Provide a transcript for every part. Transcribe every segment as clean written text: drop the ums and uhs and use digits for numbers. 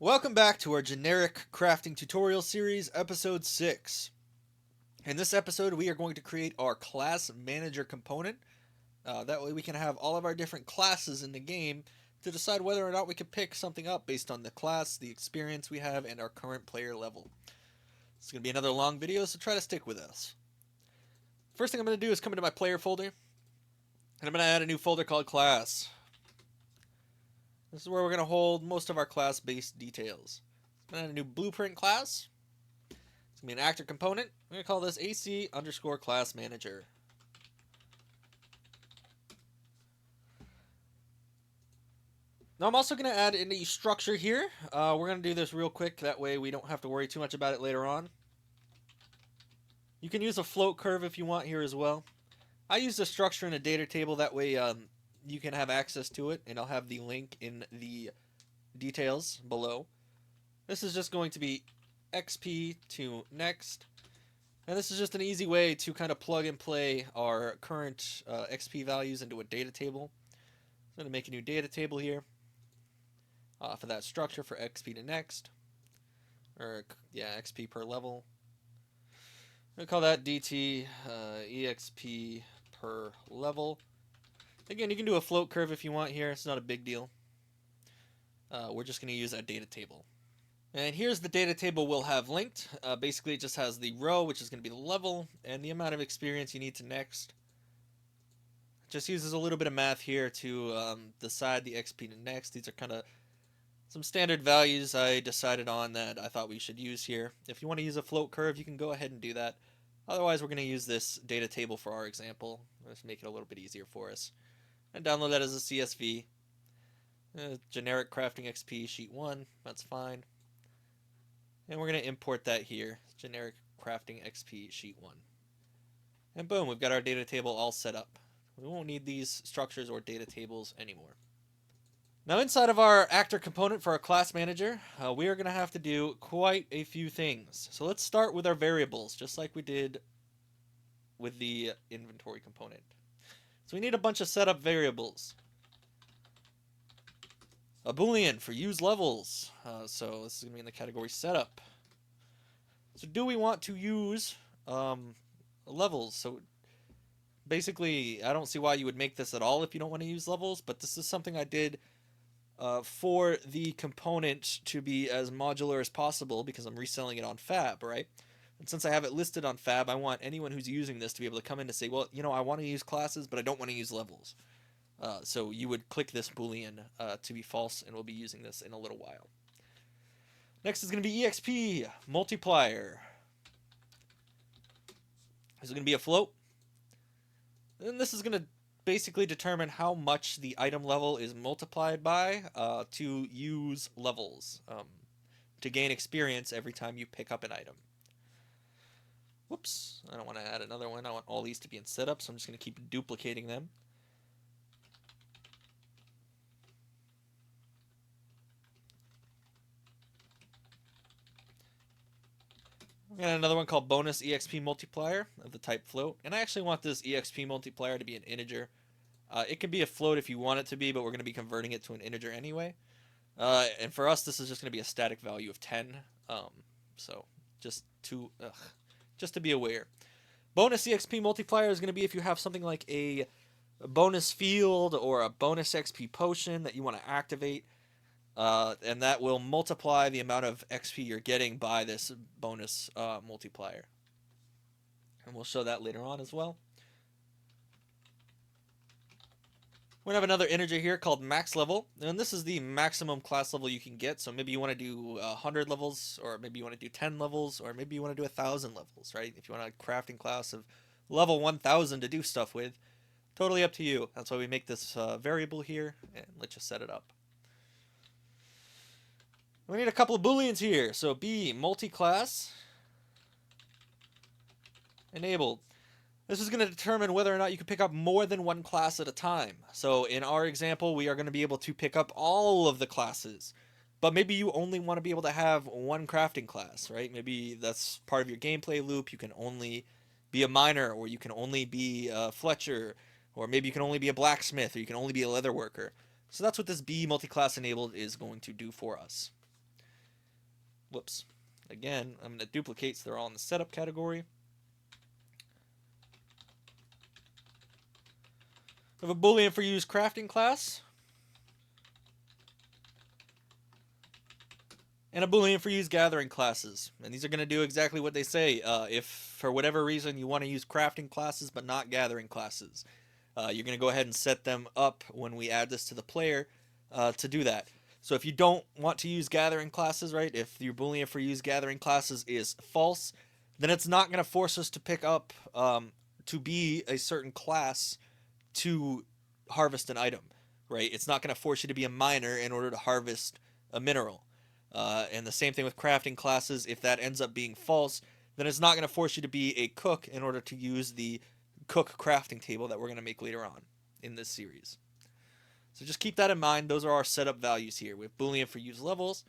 Welcome back to our generic crafting tutorial series, episode 6. In this episode, we are going to create our class manager component. That way we can have all of our different classes in the game to decide whether or not we can pick something up based on the class, the experience we have, and our current player level. It's going to be another long video, so try to stick with us. First thing I'm going to do is come into my player folder, and I'm going to add a new folder called class. This is where we're going to hold most of our class-based details. I'm going to add a new blueprint class. It's going to be an actor component. I'm going to call this AC underscore class manager. Now I'm also going to add in a structure here. We're going to do this real quick. That way we don't have to worry too much about it later on. You can use a float curve if you want here as well. I use the structure in a data table. That way you can have access to it, and I'll have the link in the details below. This is just going to be EXP to next, and this is just an easy way to kind of plug and play our current XP values into a data table. I'm going to make a new data table here for that structure for XP to next, or yeah, XP per level. I'm going to call that DT EXP per level. Again, you can do a float curve if you want here. It's not a big deal. We're just going to use that data table. And here's the data table we'll have linked. Basically, it just has the row, which is going to be the level, and the amount of experience you need to next. It just uses a little bit of math here to decide the XP to next. These are kind of some standard values I decided on that I thought we should use here. If you want to use a float curve, you can go ahead and do that. Otherwise, we're going to use this data table for our example. Let's make it a little bit easier for us. And download that as a CSV. Generic crafting XP sheet 1, that's fine. And we're going to import that here, generic crafting XP sheet 1. And boom, we've got our data table all set up. We won't need these structures or data tables anymore. Now inside of our actor component for our class manager, we are going to have to do quite a few things. So let's start with our variables, just like we did with the inventory component. So we need a bunch of setup variables. A boolean for use levels. So this is going to be in the category setup. So do we want to use levels? So basically, I don't see why you would make this at all if you don't want to use levels, but this is something I did for the component to be as modular as possible because I'm reselling it on Fab, right? And since I have it listed on Fab, I want anyone who's using this to be able to come in and say, well, I want to use classes, but I don't want to use levels. So you would click this boolean to be false, and we'll be using this in a little while. Next is going to be EXP multiplier. This is going to be a float. And this is going to basically determine how much the item level is multiplied by to use levels, to gain experience every time you pick up an item. Whoops, I don't want to add another one. I want all these to be in setup, so I'm just going to keep duplicating them. I'm going to add another one called bonus EXP multiplier of the type float, and I actually want this EXP multiplier to be an integer. It can be a float if you want it to be, but we're going to be converting it to an integer anyway. And for us, this is just going to be a static value of 10. So just to be aware. Bonus EXP multiplier is going to be if you have something like a bonus field or a bonus XP potion that you want to activate, and that will multiply the amount of XP you're getting by this bonus multiplier. And we'll show that later on as well. We're going to have another integer here called max level, and this is the maximum class level you can get. So maybe you want to do 100 levels, or maybe you want to do 10 levels, or maybe you want to do 1,000 levels, right? If you want a crafting class of level 1,000 to do stuff with, totally up to you. That's why we make this variable here, and let's just set it up. We need a couple of booleans here. So B multi-class enabled. This is going to determine whether or not you can pick up more than one class at a time. So in our example, we are going to be able to pick up all of the classes. But maybe you only want to be able to have one crafting class, right? Maybe that's part of your gameplay loop. You can only be a miner, or you can only be a Fletcher, or maybe you can only be a blacksmith, or you can only be a leather worker. So that's what this B multi-class enabled is going to do for us. Whoops. Again, I'm going to duplicate so they're all in the setup category. We have a Boolean for use crafting class. And a Boolean for use gathering classes. And these are going to do exactly what they say. If for whatever reason you want to use crafting classes but not gathering classes, you're going to go ahead and set them up when we add this to the player to do that. So if you don't want to use gathering classes, right, if your Boolean for use gathering classes is false, then it's not going to force us to pick up to be a certain class to harvest an item, right? It's not going to force you to be a miner in order to harvest a mineral. And the same thing with crafting classes. If that ends up being false, then it's not going to force you to be a cook in order to use the cook crafting table that we're going to make later on in this series. So just keep that in mind. Those are our setup values here. We have Boolean for use levels,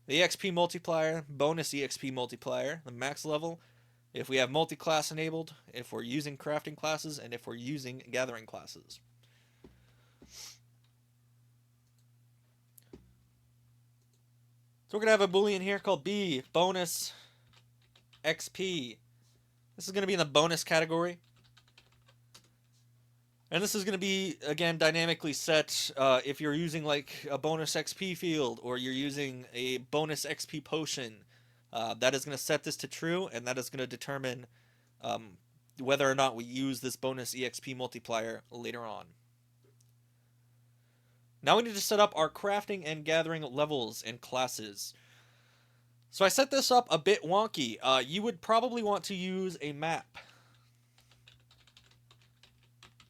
the EXP multiplier, bonus EXP multiplier, the max level, if we have multi-class enabled, if we're using crafting classes, and if we're using gathering classes. So we're going to have a Boolean here called B, bonus XP. This is going to be in the bonus category. And this is going to be, again, dynamically set if you're using like a bonus XP field or you're using a bonus XP potion. That is going to set this to true, and that is going to determine whether or not we use this bonus EXP multiplier later on. Now we need to set up our crafting and gathering levels and classes. So I set this up a bit wonky. You would probably want to use a map,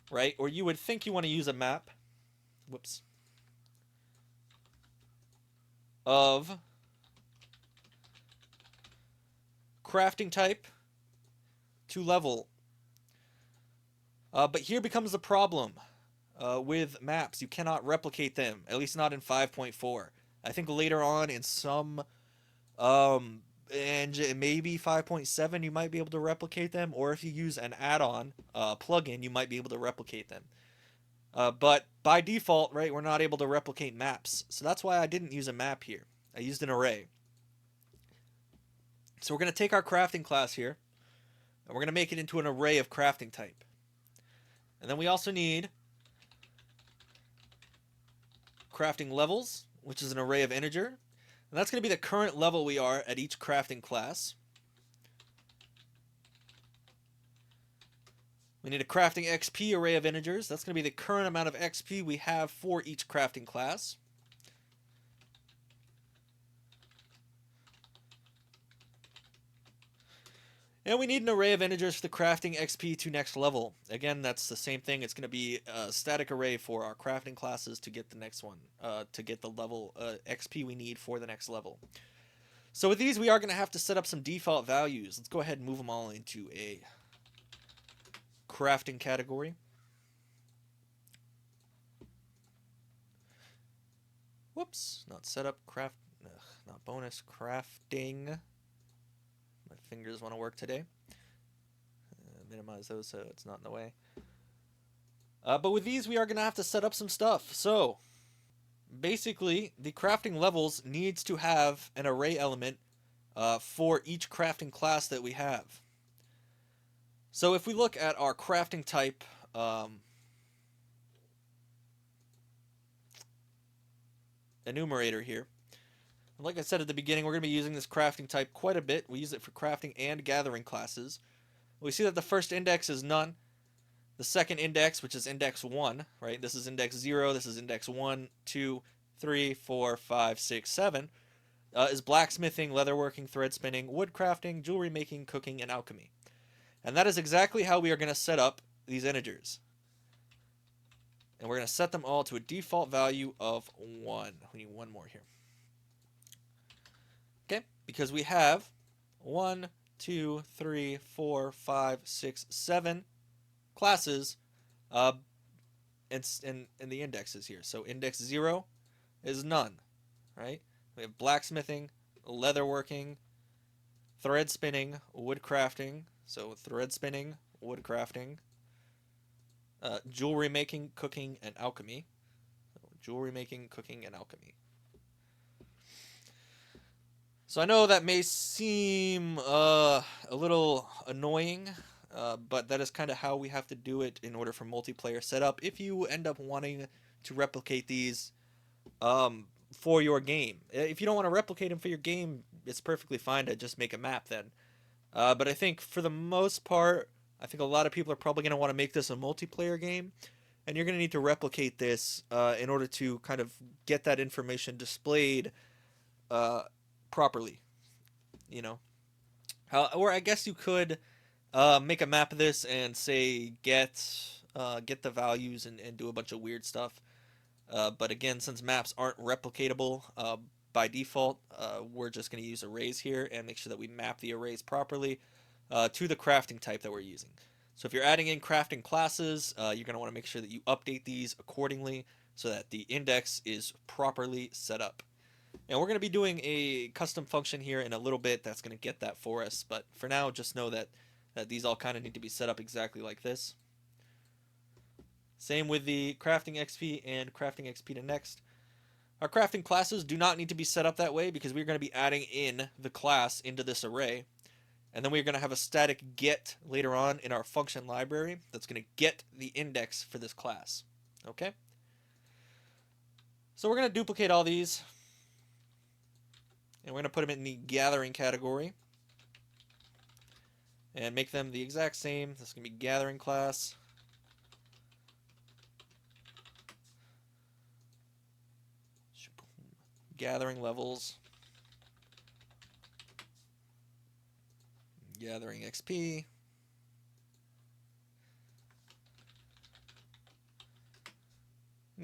right? Or you would think you want to use a map. Whoops. Of crafting type to level. But here becomes the problem. With maps, you cannot replicate them, at least not in 5.4. I think later on in some, and maybe 5.7, you might be able to replicate them, or if you use an add-on plugin, you might be able to replicate them. But by default, right, we're not able to replicate maps, so that's why I didn't use a map here. I used an array. So we're going to take our crafting class here, and we're going to make it into an array of crafting type. And then we also need crafting levels, which is an array of integer, and that's going to be the current level we are at each crafting class. We need a crafting XP array of integers. That's going to be the current amount of XP we have for each crafting class. And we need an array of integers for the crafting XP to next level. Again, that's the same thing. It's going to be a static array for our crafting classes to get the next one, to get the level XP we need for the next level. So with these, we are going to have to set up some default values. Let's go ahead and move them all into a crafting category. Whoops, not setup, not bonus, crafting. My fingers want to work today. Minimize those so it's not in the way. But with these, we are going to have to set up some stuff. So basically, the crafting levels needs to have an array element for each crafting class that we have. So if we look at our crafting type enumerator here, like I said at the beginning, we're going to be using this crafting type quite a bit. We use it for crafting and gathering classes. We see that the first index is none. The second index, which is index 1, right? This is index 0, this is index 1, 2, 3, 4, 5, 6, 7, is blacksmithing, leatherworking, thread spinning, wood crafting, jewelry making, cooking, and alchemy. And that is exactly how we are going to set up these integers. And we're going to set them all to a default value of 1. We need one more here. Okay, because we have 1, 2, 3, 4, 5, 6, 7 classes in the indexes here. So index 0 is none, right? We have blacksmithing, leatherworking, thread spinning, wood crafting. So thread spinning, wood crafting, jewelry making, cooking, and alchemy. So jewelry making, cooking, and alchemy. So I know that may seem a little annoying, but that is kind of how we have to do it in order for multiplayer setup. If you end up wanting to replicate these for your game, if you don't want to replicate them for your game, it's perfectly fine to just make a map then. But I think for the most part, I think a lot of people are probably going to want to make this a multiplayer game, and you're going to need to replicate this in order to kind of get that information displayed properly. You know, or I guess you could make a map of this and say get the values and do a bunch of weird stuff. But again, since maps aren't replicatable by default, we're just going to use arrays here and make sure that we map the arrays properly to the crafting type that we're using. So if you're adding in crafting classes, you're going to want to make sure that you update these accordingly so that the index is properly set up. And we're going to be doing a custom function here in a little bit that's going to get that for us. But for now, just know that these all kind of need to be set up exactly like this. Same with the crafting XP and crafting EXP Our crafting classes do not need to be set up that way because we're going to be adding in the class into this array. And then we're going to have a static get later on in our function library that's going to get the index for this class. Okay? So we're going to duplicate all these. And we're going to put them in the gathering category. And make them the exact same. This is going to be gathering class. Gathering levels. Gathering XP.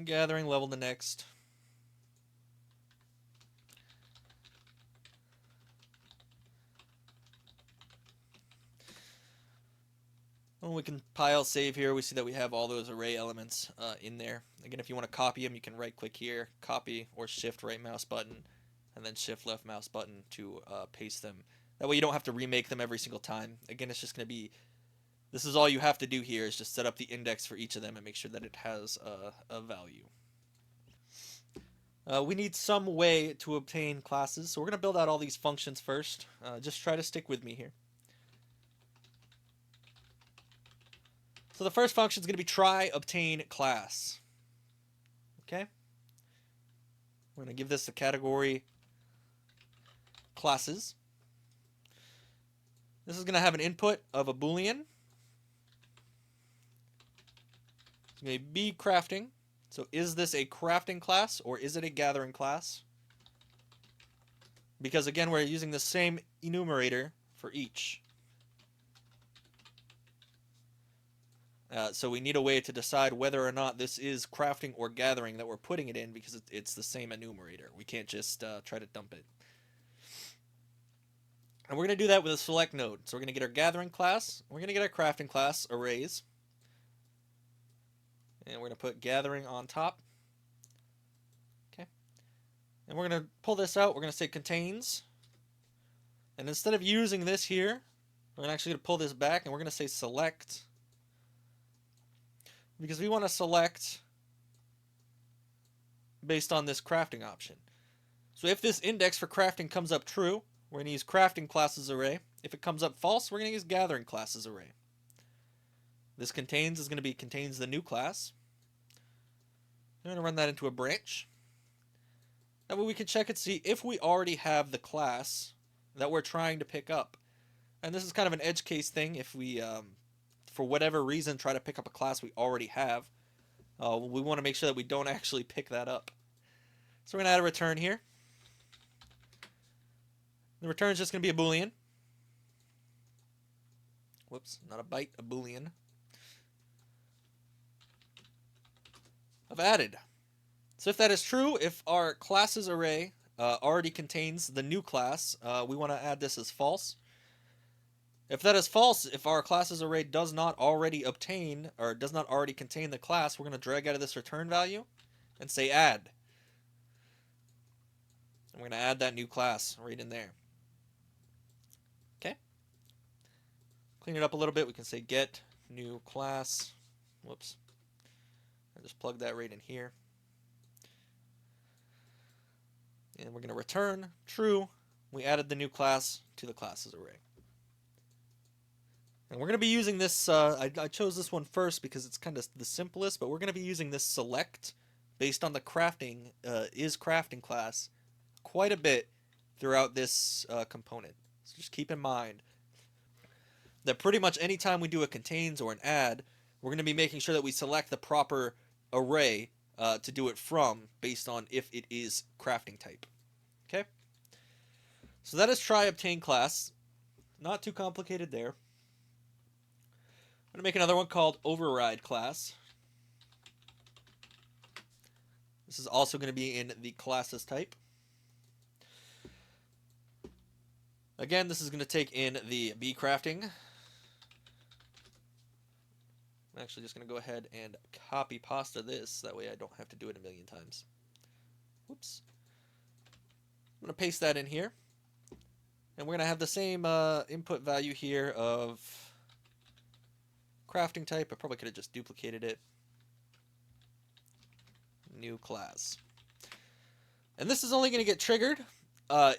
Gathering level the next. When we compile save here, we see that we have all those array elements in there. Again, if you want to copy them, you can right click here, copy, or shift right mouse button, and then shift left mouse button to paste them. That way you don't have to remake them every single time. Again, it's just going to be, this is all you have to do here is just set up the index for each of them and make sure that it has a value. We need some way to obtain classes, so we're going to build out all these functions first. Just try to stick with me here. So the first function is going to be try obtain class. Okay? We're going to give this the category classes. This is going to have an input of a boolean. It's going to be crafting. So is this a crafting class or is it a gathering class? Because again, we're using the same enumerator for each. So we need a way to decide whether or not this is crafting or gathering that we're putting it in because it's the same enumerator. We can't just try to dump it. And we're going to do that with a select node. So we're going to get our gathering class. We're going to get our crafting class, arrays. And we're going to put gathering on top. Okay. And we're going to pull this out. We're going to say contains. And instead of using this here, we're actually going to pull this back and we're going to say select. Because we want to select based on this crafting option. So if this index for crafting comes up true, we're going to use crafting classes array. If it comes up false, we're going to use gathering classes array. This contains is going to be contains the new class. I'm going to run that into a branch. That way we can check and see if we already have the class that we're trying to pick up. And this is kind of an edge case thing. If we for whatever reason try to pick up a class we already have, we want to make sure that we don't actually pick that up. So we're going to add a return here. The return is just going to be a boolean. Whoops, not a byte, a boolean. Of added. So if that is true, if our classes array already contains the new class, we want to add this as false. If that is false, if our classes array does not already obtain, or does not already contain the class, we're going to drag out of this return value and say add. And we're going to add that new class right in there. Okay. Clean it up a little bit. We can say get new class. Whoops. I just plug that right in here. And we're going to return true we added the new class to the classes array. And we're going to be using this, I chose this one first because it's kind of the simplest, but we're going to be using this select based on the crafting, isCrafting class quite a bit throughout this component. So just keep in mind that pretty much anytime we do a contains or an add, we're going to be making sure that we select the proper array to do it from based on if it is crafting type. Okay? So that is try obtain class. Not too complicated there. I'm going to make another one called override class. This is also going to be in the classes type. Again, this is going to take in the B crafting. I'm actually just going to go ahead and copy pasta this. That way I don't have to do it a million times. Whoops. I'm going to paste that in here. And we're going to have the same input value here of crafting type. I probably could have just duplicated it. New class. And this is only going to get triggered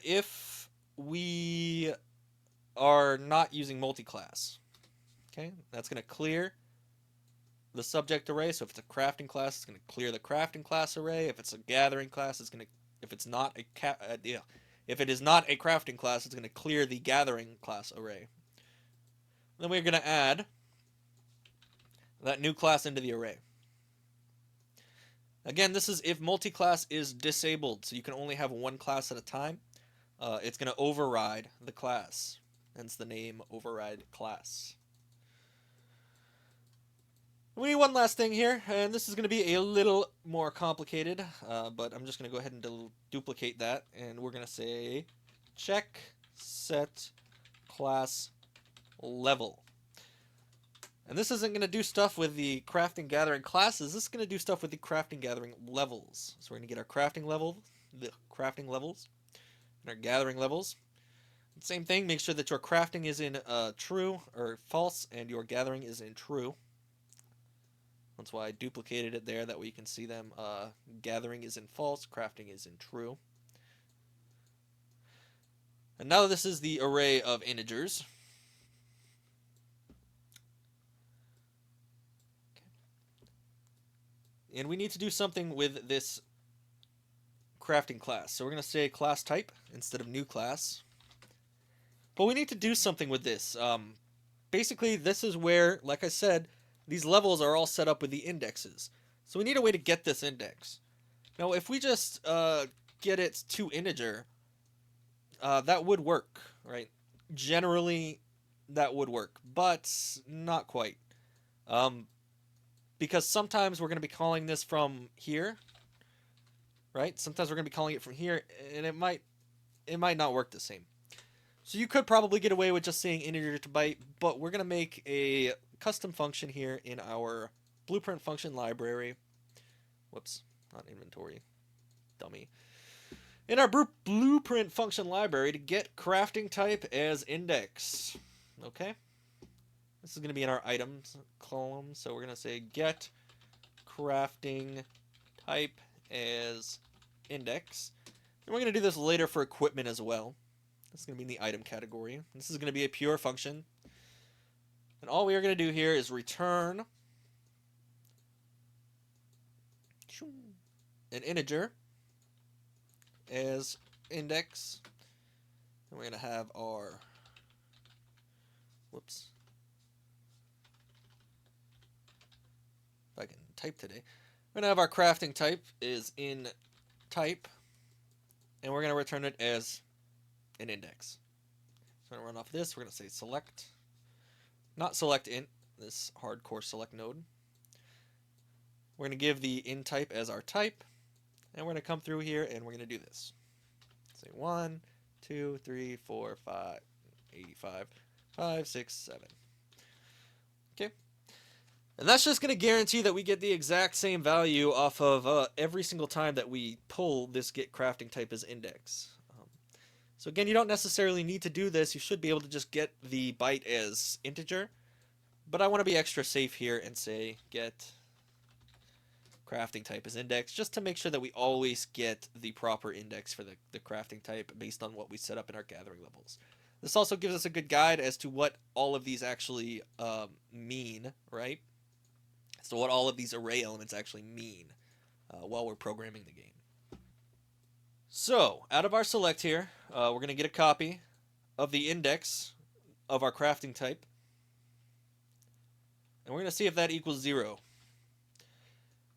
if we are not using multi-class. Okay, that's going to clear the subject array. So if it's a crafting class, it's going to clear the crafting class array. If it's a gathering class, it's going to, if it's not a if it is not a crafting class, it's going to clear the gathering class array. Then we're going to add that new class into the array. Again, this is if multi-class is disabled, so you can only have one class at a time. It's going to override the class, hence the name override class. We need one last thing here, and this is going to be a little more complicated, but I'm just going to go ahead and duplicate that, and we're going to say check set class level. And this isn't going to do stuff with the crafting gathering classes. This is going to do stuff with the crafting gathering levels. So we're going to get our crafting level, the crafting levels, and our gathering levels. Same thing. Make sure that your crafting is in true or false, and your gathering is in true. That's why I duplicated it there. That way you can see them. Gathering is in false. Crafting is in true. And now this is the array of integers. And we need to do something with this crafting class. So we're going to say class type instead of new class. But we need to do something with this. Basically, this is where, like I said, these levels are all set up with the indexes. So we need a way to get this index. Now, if we just get it to integer, that would work, right? Generally, that would work, but not quite. Because sometimes we're going to be calling this from here, right? Sometimes we're going to be calling it from here, and it might not work the same. So you could probably get away with just saying integer to byte, but we're going to make a custom function here in our blueprint function library. Whoops, not inventory, dummy. In our blueprint function library to get crafting type as index. Okay? This is going to be in our items column, so we're going to say get crafting type as index. And we're going to do this later for equipment as well. This is going to be in the item category. This is going to be a pure function. And all we are going to do here is return an integer as index. And we're going to have our, whoops. I can type today. We're going to have our crafting type is in type, and we're going to return it as an index. So I'm going to run off this. We're going to say select, not select int, this hardcore select node. We're going to give the in type as our type, and we're going to come through here and we're going to do this. Say 1, 2, 3, 4, 5, 85, 5, 6, 7. Okay. And that's just going to guarantee that we get the exact same value off of every single time that we pull this get crafting type as index. So again, you don't necessarily need to do this. You should be able to just get the byte as integer. But I want to be extra safe here and say get crafting type is index, just to make sure that we always get the proper index for the crafting type based on what we set up in our gathering levels. This also gives us a good guide as to what all of these actually mean, right? So what all of these array elements actually mean while we're programming the game. So out of our select here, we're going to get a copy of the index of our crafting type. And we're going to see if that equals 0.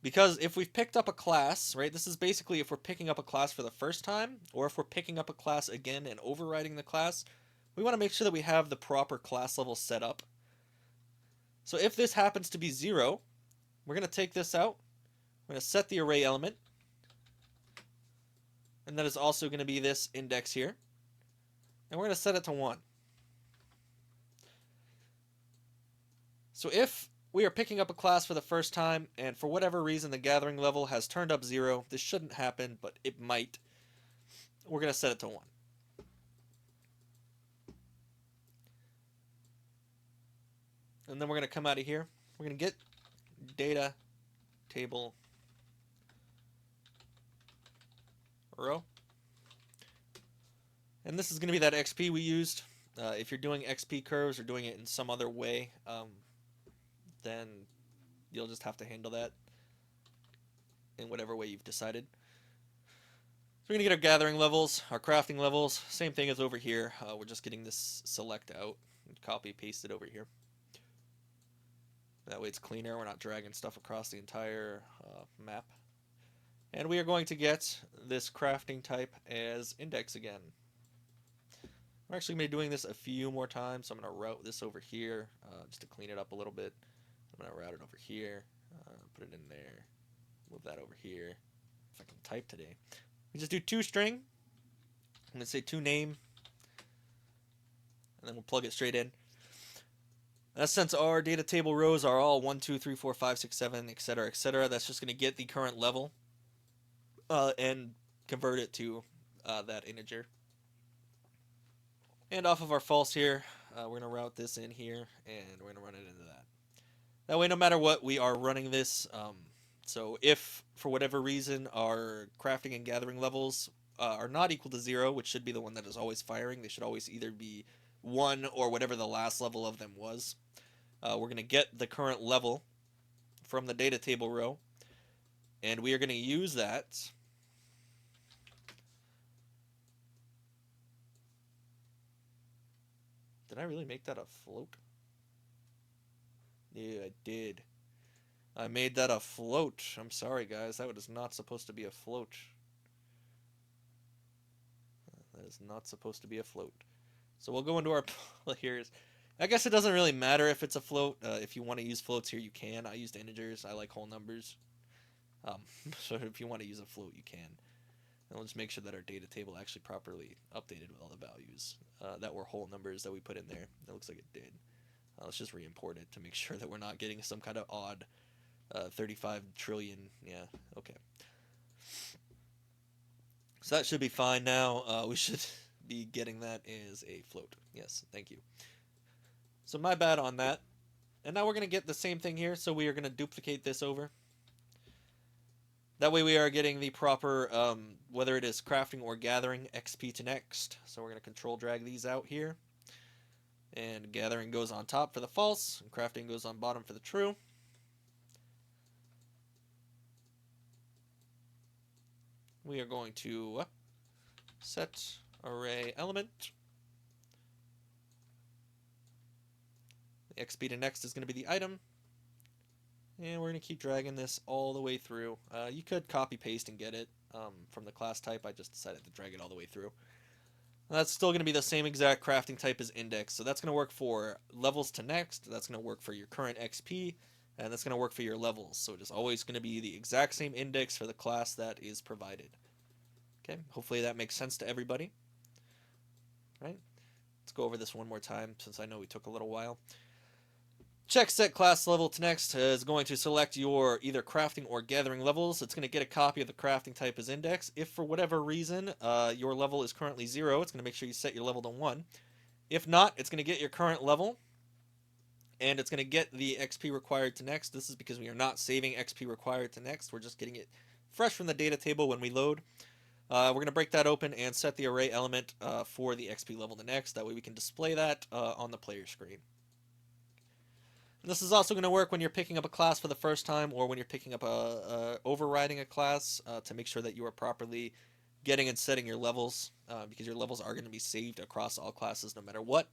Because if we've picked up a class, right, this is basically if we're picking up a class for the first time, or if we're picking up a class again and overriding the class, we want to make sure that we have the proper class level set up. So if this happens to be 0, we're going to take this out. We're going to set the array element. And that is also going to be this index here. And we're going to set it to 1. So if we are picking up a class for the first time, and for whatever reason the gathering level has turned up 0, this shouldn't happen, but it might, we're going to set it to 1. And then we're going to come out of here. We're going to get data table row. And this is going to be that XP we used. If you're doing XP curves or doing it in some other way, then you'll just have to handle that in whatever way you've decided. So we're going to get our gathering levels, our crafting levels, same thing as over here. We're just getting this select out and copy paste it over here. That way it's cleaner, we're not dragging stuff across the entire map. And we are going to get this crafting type as index again. I'm actually going to be doing this a few more times, so I'm going to route this over here just to clean it up a little bit. I'm going to route it over here, put it in there, move that over here. If I can type today. We just do toString. I'm going to say toName, and then we'll plug it straight in. Since our data table rows are all 1, 2, 3, 4, 5, 6, 7, etc., etc., that's just going to get the current level and convert it to that integer. And off of our false here, we're going to route this in here, and we're going to run it into that. That way, no matter what, we are running this. So if, for whatever reason, our crafting and gathering levels are not equal to 0, which should be the one that is always firing, they should always either be 1 or whatever the last level of them was. We're going to get the current level from the data table row, and we are going to use that Did I really make that a float? Yeah, I did. I made that a float. I'm sorry, guys. That was not supposed to be a float. That is not supposed to be a float. So we'll go into our here. I guess it doesn't really matter if it's a float. If you want to use floats here, you can. I used integers. I like whole numbers. So if you want to use a float, you can. And we'll just make sure that our data table actually properly updated with all the values that were whole numbers that we put in there. It looks like it did. Let's just re-import it to make sure that we're not getting some kind of odd 35 trillion. Yeah, okay. So that should be fine now. We should be getting that as a float. Yes, thank you. So my bad on that. And now we're going to get the same thing here. So we are going to duplicate this over. That way we are getting the proper, whether it is crafting or gathering, EXP-ToNext. So we're going to control drag these out here. And gathering goes on top for the false, and crafting goes on bottom for the true. We are going to set array element. The EXP-ToNext is going to be the item. And we're going to keep dragging this all the way through. You could copy paste and get it from the class type. I just decided to drag it all the way through. And that's still going to be the same exact crafting type as index. So that's going to work for levels to next. That's going to work for your current XP. And that's going to work for your levels. So it is always going to be the exact same index for the class that is provided. Okay, hopefully that makes sense to everybody. All right, let's go over this one more time since I know we took a little while. Check set class level to next is going to select your either crafting or gathering levels. It's going to get a copy of the crafting type as index. If for whatever reason your level is currently 0, it's going to make sure you set your level to 1. If not, it's going to get your current level and it's going to get the XP required to next. This is because we are not saving XP required to next. We're just getting it fresh from the data table when we load. We're going to break that open and set the array element for the XP level to next. That way we can display that on the player screen. And this is also going to work when you're picking up a class for the first time, or when you're picking up overriding a class to make sure that you are properly getting and setting your levels, because your levels are going to be saved across all classes no matter what.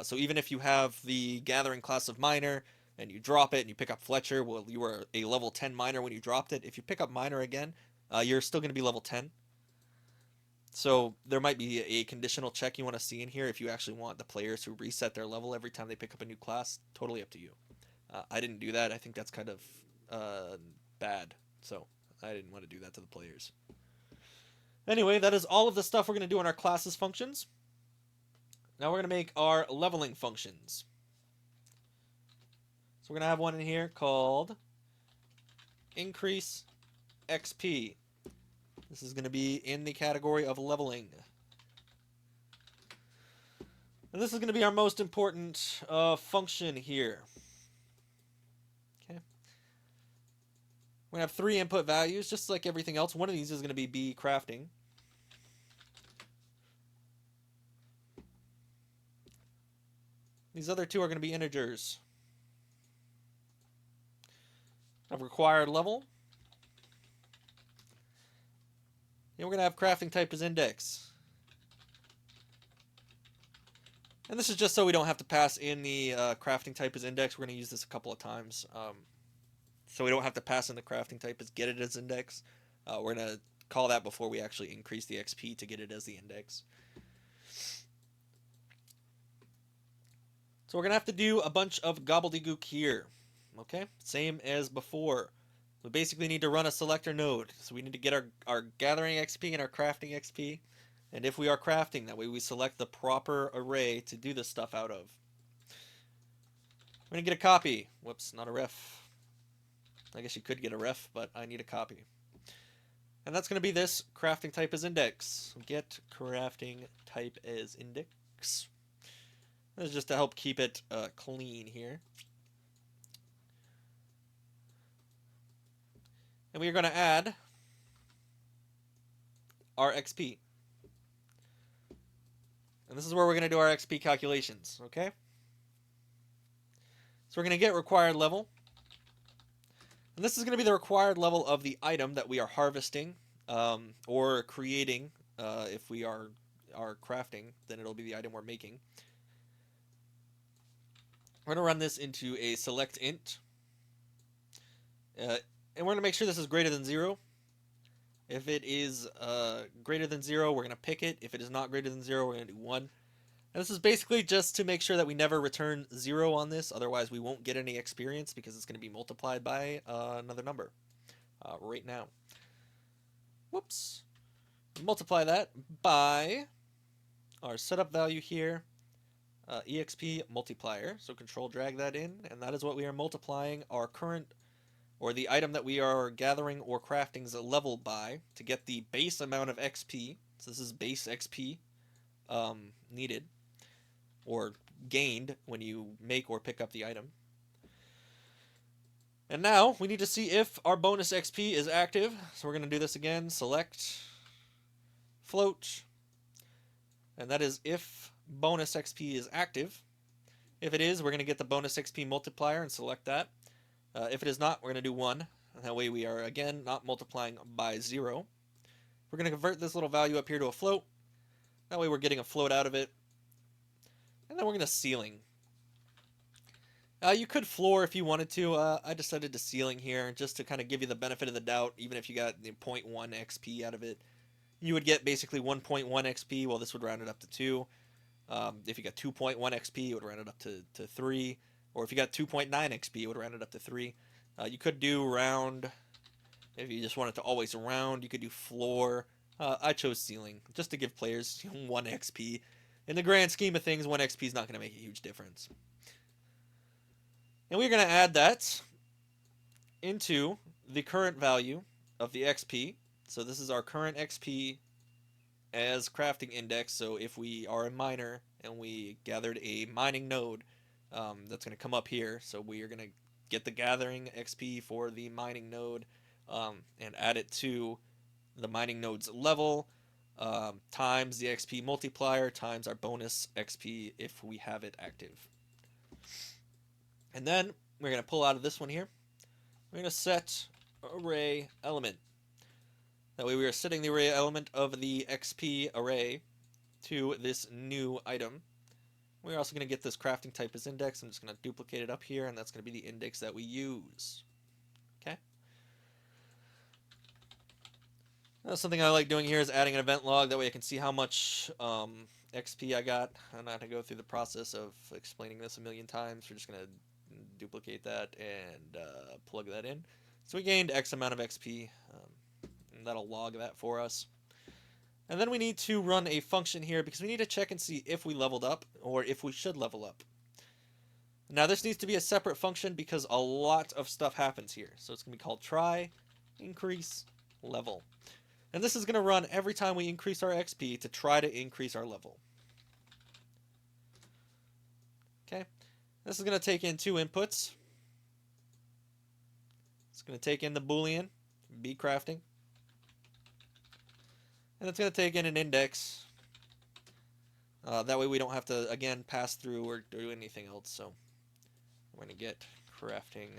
So even if you have the gathering class of miner and you drop it and you pick up Fletcher, well, you were a level 10 miner when you dropped it. If you pick up miner again, you're still going to be level 10. So there might be a conditional check you want to see in here if you actually want the players to reset their level every time they pick up a new class. Totally up to you. I didn't do that. I think that's kind of bad. So I didn't want to do that to the players. Anyway, that is all of the stuff we're going to do in our classes functions. Now we're going to make our leveling functions. So we're going to have one in here called Increase Exp. This is going to be in the category of leveling. And this is going to be our most important function here. Okay. We're going to have 3 input values, just like everything else. One of these is going to be B crafting. These other 2 are going to be integers. Of required level. And we're going to have crafting type as index. And this is just so we don't have to pass in the crafting type as index. We're going to use this a couple of times. So we don't have to pass in the crafting type as get it as index. We're going to call that before we actually increase the XP to get it as the index. So we're going to have to do a bunch of gobbledygook here. Okay, same as before. We basically need to run a selector node. So we need to get our gathering XP and our crafting XP. And if we are crafting, that way we select the proper array to do this stuff out of. We're going to get a copy. Whoops, not a ref. I guess you could get a ref, but I need a copy. And that's going to be this crafting type as index. Get crafting type as index. This is just to help keep it clean here. And we are going to add our XP. And this is where we're going to do our XP calculations, okay? So we're going to get required level. And this is going to be the required level of the item that we are harvesting or creating. If we are crafting, then it'll be the item we're making. We're going to run this into a select int. And we're going to make sure this is greater than 0. If it is greater than 0, we're going to pick it. If it is not greater than 0, we're going to do 1. And this is basically just to make sure that we never return 0 on this. Otherwise, we won't get any experience because it's going to be multiplied by another number right now. Whoops. Multiply that by our setup value here, EXP multiplier. So control drag that in, and that is what we are multiplying our current, or the item that we are gathering or crafting's level by to get the base amount of XP. So this is base XP needed or gained when you make or pick up the item. And now we need to see if our bonus XP is active. So we're going to do this again. Select float. And that is if bonus XP is active. If it is, we're going to get the bonus XP multiplier and select that. If it is not, we're going to do 1. And that way we are, again, not multiplying by 0. We're going to convert this little value up here to a float. That way we're getting a float out of it. And then we're going to ceiling. You could floor if you wanted to. I decided to ceiling here just to kind of give you the benefit of the doubt. Even if you got the 0.1 XP out of it, you would get basically 1.1 XP. Well, this would round it up to 2. If you got 2.1 XP, it would round it up to 3. Or if you got 2.9 XP, it would round it up to 3. You could do round. If you just wanted to always round, you could do floor. I chose ceiling just to give players 1 XP. In the grand scheme of things, 1 XP is not going to make a huge difference. And we're going to add that into the current value of the XP. So this is our current XP as crafting index. So if we are a miner and we gathered a mining node, that's going to come up here. So we are going to get the gathering XP for the mining node and add it to the mining node's level times the XP multiplier times our bonus XP if we have it active. And then we're going to pull out of this one here. We're going to set array element. That way we are setting the array element of the XP array to this new item. We're also going to get this crafting type as index. I'm just going to duplicate it up here, and that's going to be the index that we use. Okay. Now, something I like doing here is adding an event log. That way I can see how much XP I got. I'm not going to go through the process of explaining this a million times. We're just going to duplicate that and plug that in. So we gained X amount of XP, and that'll log that for us. And then we need to run a function here because we need to check and see if we leveled up or if we should level up. Now this needs to be a separate function because a lot of stuff happens here. So it's going to be called try increase level. And this is going to run every time we increase our XP to try to increase our level. Okay. This is going to take in two inputs. It's going to take in the Boolean, B crafting. And it's going to take in an index. That way we don't have to, again, pass through or do anything else. So we're going to get crafting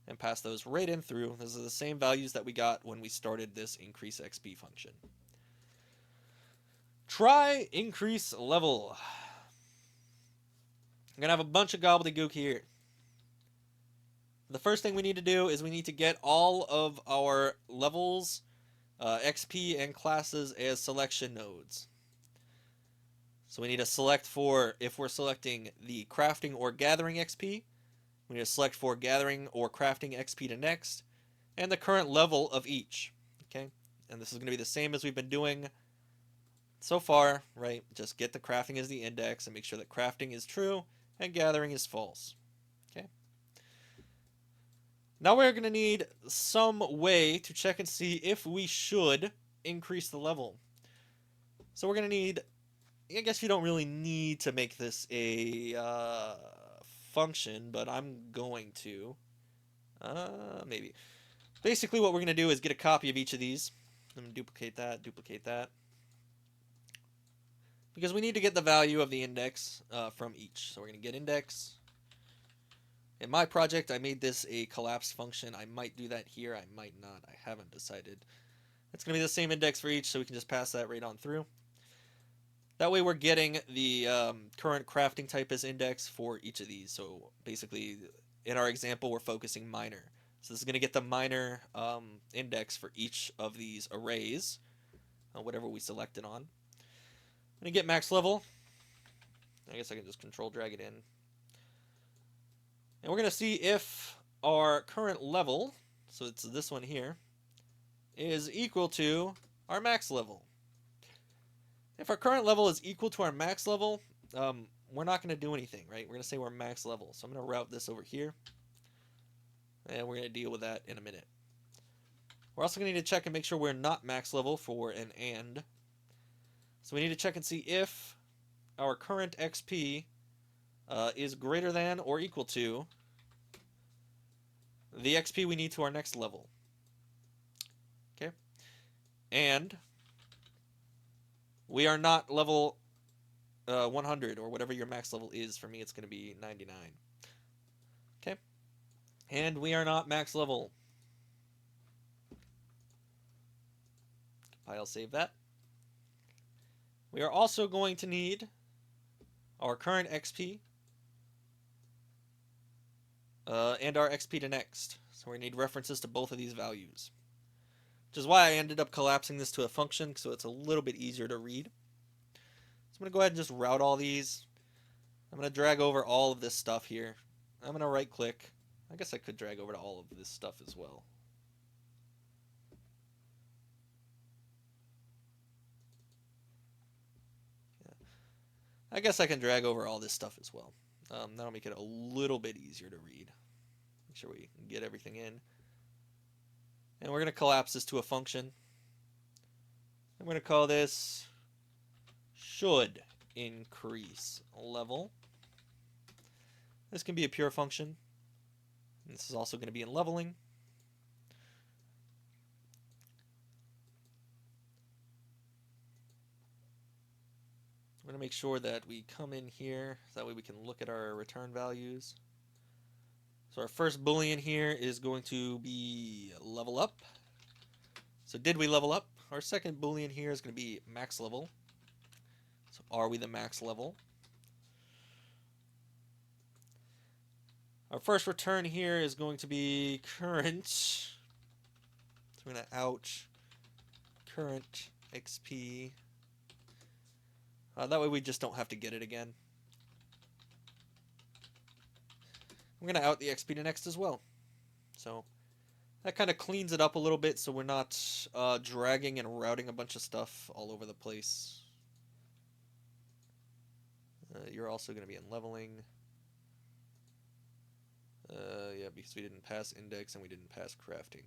and pass those right in through. Those are the same values that we got when we started this increase XP function. Try increase level. I'm going to have a bunch of gobbledygook here. The first thing we need to do is we need to get all of our levels, XP and classes as selection nodes. So we need to select for, if we're selecting the crafting or gathering XP, we need to select for gathering or crafting XP to next, and the current level of each. Okay, and this is going to be the same as we've been doing so far, right? Just get the crafting as the index and make sure that crafting is true and gathering is false. Okay. Now we're going to need some way to check and see if we should increase the level. So we're going to need, I guess you don't really need to make this a function, but I'm going to. Maybe. Basically what we're going to do is get a copy of each of these. I'm going to duplicate that. Because we need to get the value of the index from each. So we're going to get index. In my project, I made this a collapsed function. I might do that here. I might not. I haven't decided. It's going to be the same index for each, so we can just pass that right on through. That way we're getting the current crafting type as index for each of these. So basically, in our example, we're focusing miner. So this is going to get the miner index for each of these arrays, whatever we selected on. I'm going to get max level. I guess I can just control drag it in. And we're going to see if our current level, so it's this one here, is equal to our max level. If our current level is equal to our max level, we're not going to do anything, right? We're going to say we're max level. So I'm going to route this over here. And we're going to deal with that in a minute. We're also going to need to check and make sure we're not max level for an AND. So we need to check and see if our current XP is greater than or equal to the XP we need to our next level. Okay? And we are not level 100 or whatever your max level is. For me, it's going to be 99. Okay? And we are not max level. Compile, save that. We are also going to need our current XP and our XP to next. So we need references to both of these values. Which is why I ended up collapsing this to a function, so it's a little bit easier to read. So I'm going to go ahead and just route all these. I'm going to drag over all of this stuff here. I'm going to right click. I guess I could drag over to all of this stuff as well. Yeah. I guess I can drag over all this stuff as well. That'll make it a little bit easier to read. Make sure we get everything in. And we're going to collapse this to a function. I'm going to call this should increase level. This can be a pure function. This is also going to be in leveling. I'm going to make sure that we come in here, so that way we can look at our return values. So our first boolean here is going to be level up. So did we level up? Our second boolean here is going to be max level. So are we the max level? Our first return here is going to be current. So we're going to out current XP. That way we just don't have to get it again. We're going to out the EXP as well. So that kind of cleans it up a little bit so we're not dragging and routing a bunch of stuff all over the place. You're also going to be in leveling. Yeah, because we didn't pass index and we didn't pass crafting.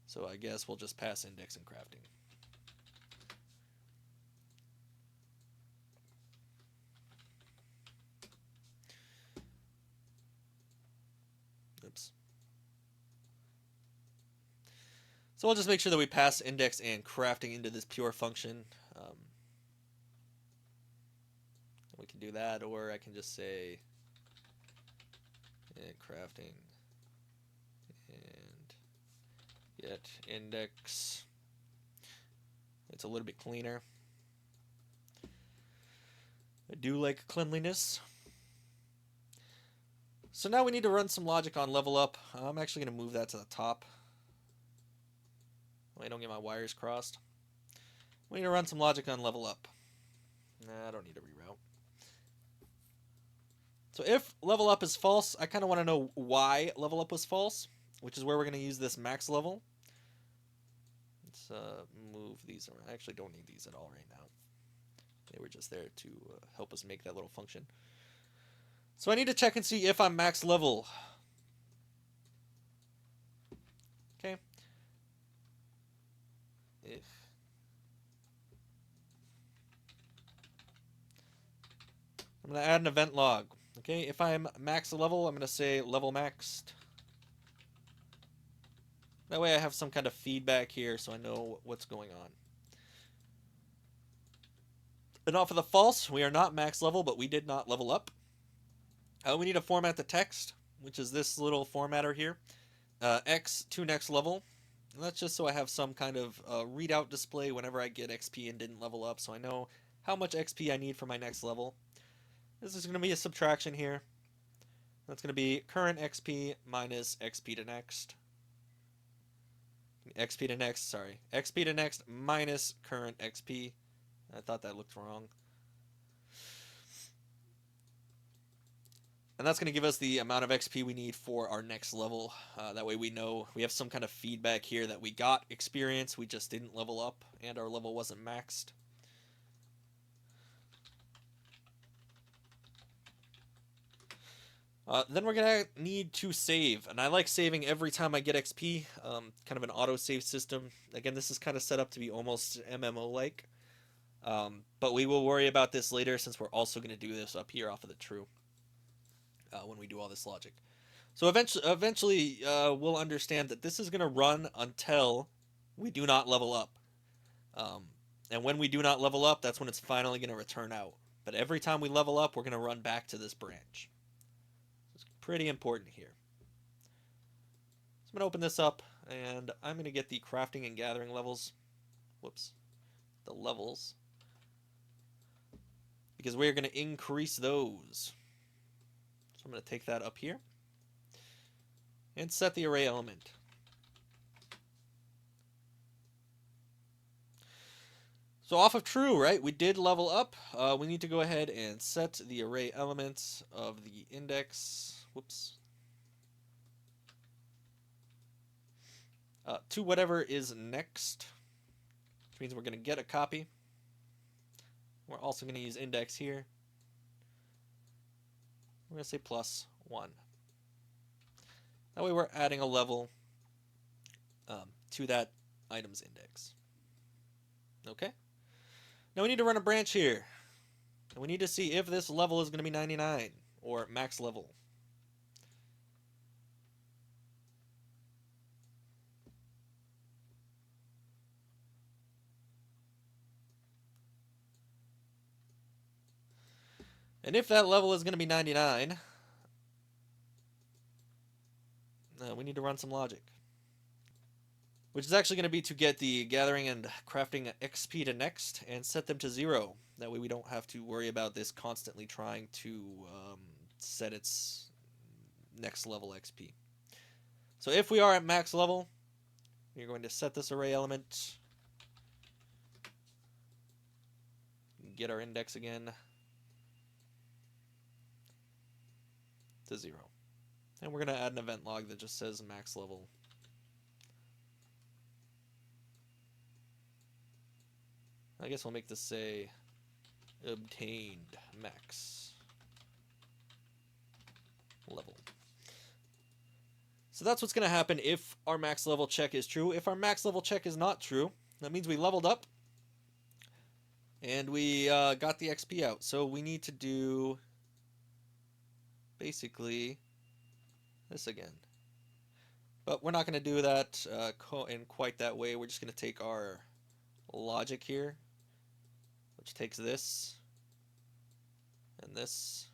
So I guess we'll just pass index and crafting. Oops. So we'll just make sure that we pass index and crafting into this pure function. We can do that, or I can just say crafting and get index. It's a little bit cleaner. I do like cleanliness. So now we need to run some logic on level up. I'm actually going to move that to the top. I don't get my wires crossed. We need to run some logic on level up. Nah, I don't need to reroute. So if level up is false, I kind of want to know why level up was false, which is where we're going to use this max level. Let's move these around. I actually don't need these at all right now. They were just there to help us make that little function. So I need to check and see if I'm max level. Okay. If I'm going to add an event log. Okay, if I'm max level, I'm going to say level maxed. That way I have some kind of feedback here so I know what's going on. And now for the false, we are not max level, but we did not level up. We need to format the text, which is this little formatter here. EXP level. And that's just so I have some kind of readout display whenever I get XP and didn't level up, so I know how much XP I need for my next level. This is going to be a subtraction here. That's going to be current XP minus EXP EXP minus current XP. I thought that looked wrong. And that's going to give us the amount of XP we need for our next level. That way we know we have some kind of feedback here that we got experience, we just didn't level up, and our level wasn't maxed. Then we're going to need to save, and I like saving every time I get XP, kind of an auto-save system. Again, this is kind of set up to be almost MMO-like, but we will worry about this later since we're also going to do this up here off of the true when we do all this logic. So eventually we'll understand that this is going to run until we do not level up. And when we do not level up, that's when it's finally going to return out. But every time we level up, we're going to run back to this branch. Pretty important here. So I'm going to open this up, and I'm going to get the crafting and gathering levels. Whoops. The levels. Because we're going to increase those. So I'm going to take that up here. And set the array element. So off of true, right? We did level up. We need to go ahead and set the array elements of the index. Whoops. To whatever is next, which means we're going to get a copy. We're also going to use index here. We're going to say +1. That way we're adding a level to that item's index. Okay. Now we need to run a branch here. And we need to see if this level is going to be 99 or max level. And if that level is going to be 99, we need to run some logic. Which is actually going to be to get the gathering and crafting EXP and set them to 0. That way we don't have to worry about this constantly trying to set its next level XP. So if we are at max level, we're going to set this array element, get our index again to 0. And we're going to add an event log that just says max level. I guess we'll make this say obtained max level. So that's what's going to happen if our max level check is true. If our max level check is not true, that means we leveled up and we got the XP out. So we need to do basically this again. But we're not going to do that in quite that way. We're just going to take our logic here, which takes this and this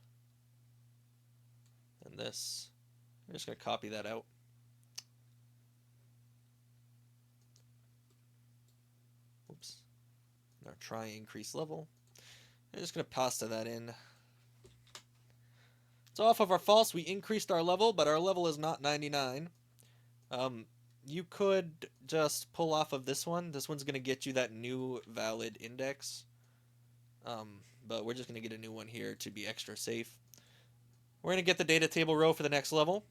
and this. We're just going to copy that out. Oops. Now try increase level. I'm just going to pasta that in. So off of our false, we increased our level, but our level is not 99. You could just pull off of this one. This one's going to get you that new valid index. But we're just going to get a new one here to be extra safe. We're going to get the data table row for the next level.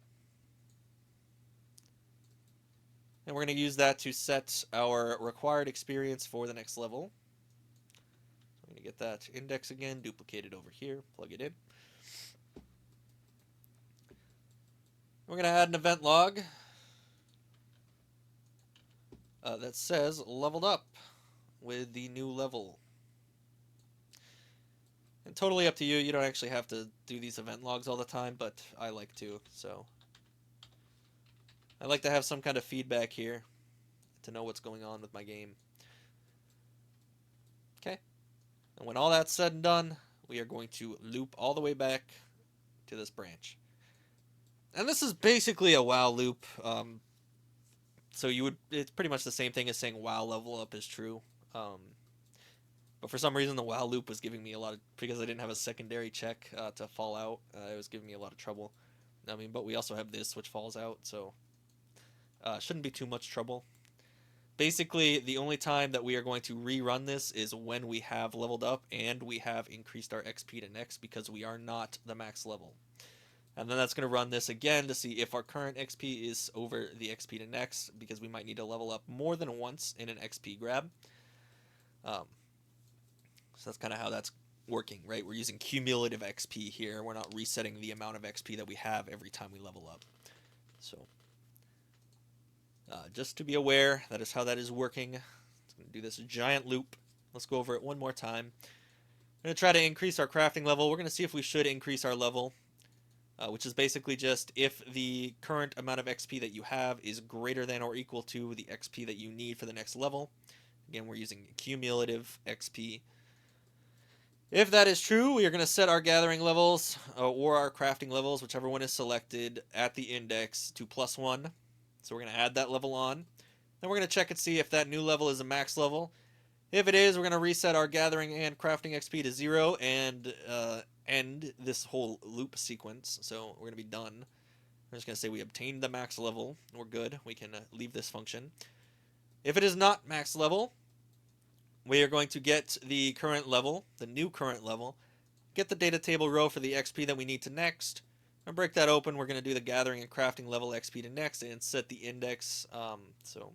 And we're going to use that to set our required experience for the next level. So I'm going to get that index again, duplicate it over here, plug it in. We're going to add an event log that says leveled up with the new level. And totally up to you. You don't actually have to do these event logs all the time, but I like to. So I like to have some kind of feedback here to know what's going on with my game. Okay. And when all that's said and done, we are going to loop all the way back to this branch. And this is basically a while loop. So it's pretty much the same thing as saying while level up is true. But for some reason the while loop was giving me a lot of, because I didn't have a secondary check to fall out, it was giving me a lot of trouble. I mean, but we also have this which falls out, so shouldn't be too much trouble. Basically, the only time that we are going to rerun this is when we have leveled up and we have increased our XP to next, because we are not the max level. And then that's going to run this again to see if our current XP is over the XP to next, because we might need to level up more than once in an XP grab. So that's kind of how that's working, right? We're using cumulative XP here. We're not resetting the amount of XP that we have every time we level up. So just to be aware, that is how that is working. It's going to do this giant loop. Let's go over it one more time. We're going to try to increase our crafting level. We're going to see if we should increase our level, which is basically just if the current amount of XP that you have is greater than or equal to the XP that you need for the next level. Again, we're using cumulative XP. If that is true, we are going to set our gathering levels or our crafting levels, whichever one is selected, at the index to +1. So we're going to add that level on. Then we're going to check and see if that new level is a max level. If it is, we're going to reset our gathering and crafting XP to 0 and end this whole loop sequence. So we're going to be done. I'm just going to say we obtained the max level. We're good. We can leave this function. If it is not max level, we are going to get the current level, the new current level, get the data table row for the XP that we need to next, and break that open. We're going to do the gathering and crafting level XP to next and set the index, so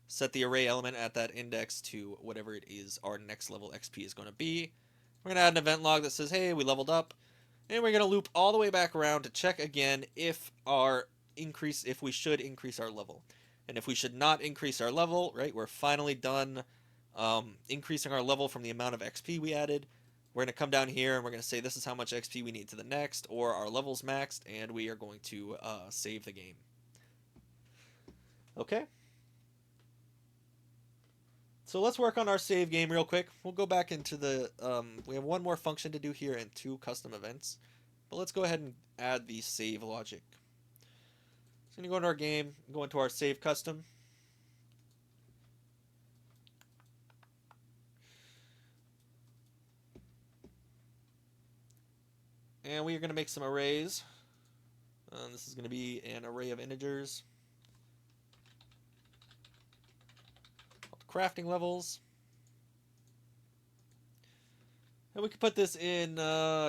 set the array element at that index to whatever it is our next level XP is going to be. We're going to add an event log that says, hey, we leveled up, and we're going to loop all the way back around to check again if we should increase our level. And if we should not increase our level, right, we're finally done increasing our level from the amount of XP we added. we're going to come down here and we're going to say this is how much XP we need to the next, or our level's maxed, and we are going to save the game. Okay. So let's work on our save game real quick. We'll go back into the, we have one more function to do here and 2 custom events. But let's go ahead and add the save logic. So I'm going to go into our game, go into our save custom. And we are going to make some arrays. This is going to be an array of integers. Crafting levels. And we can put this in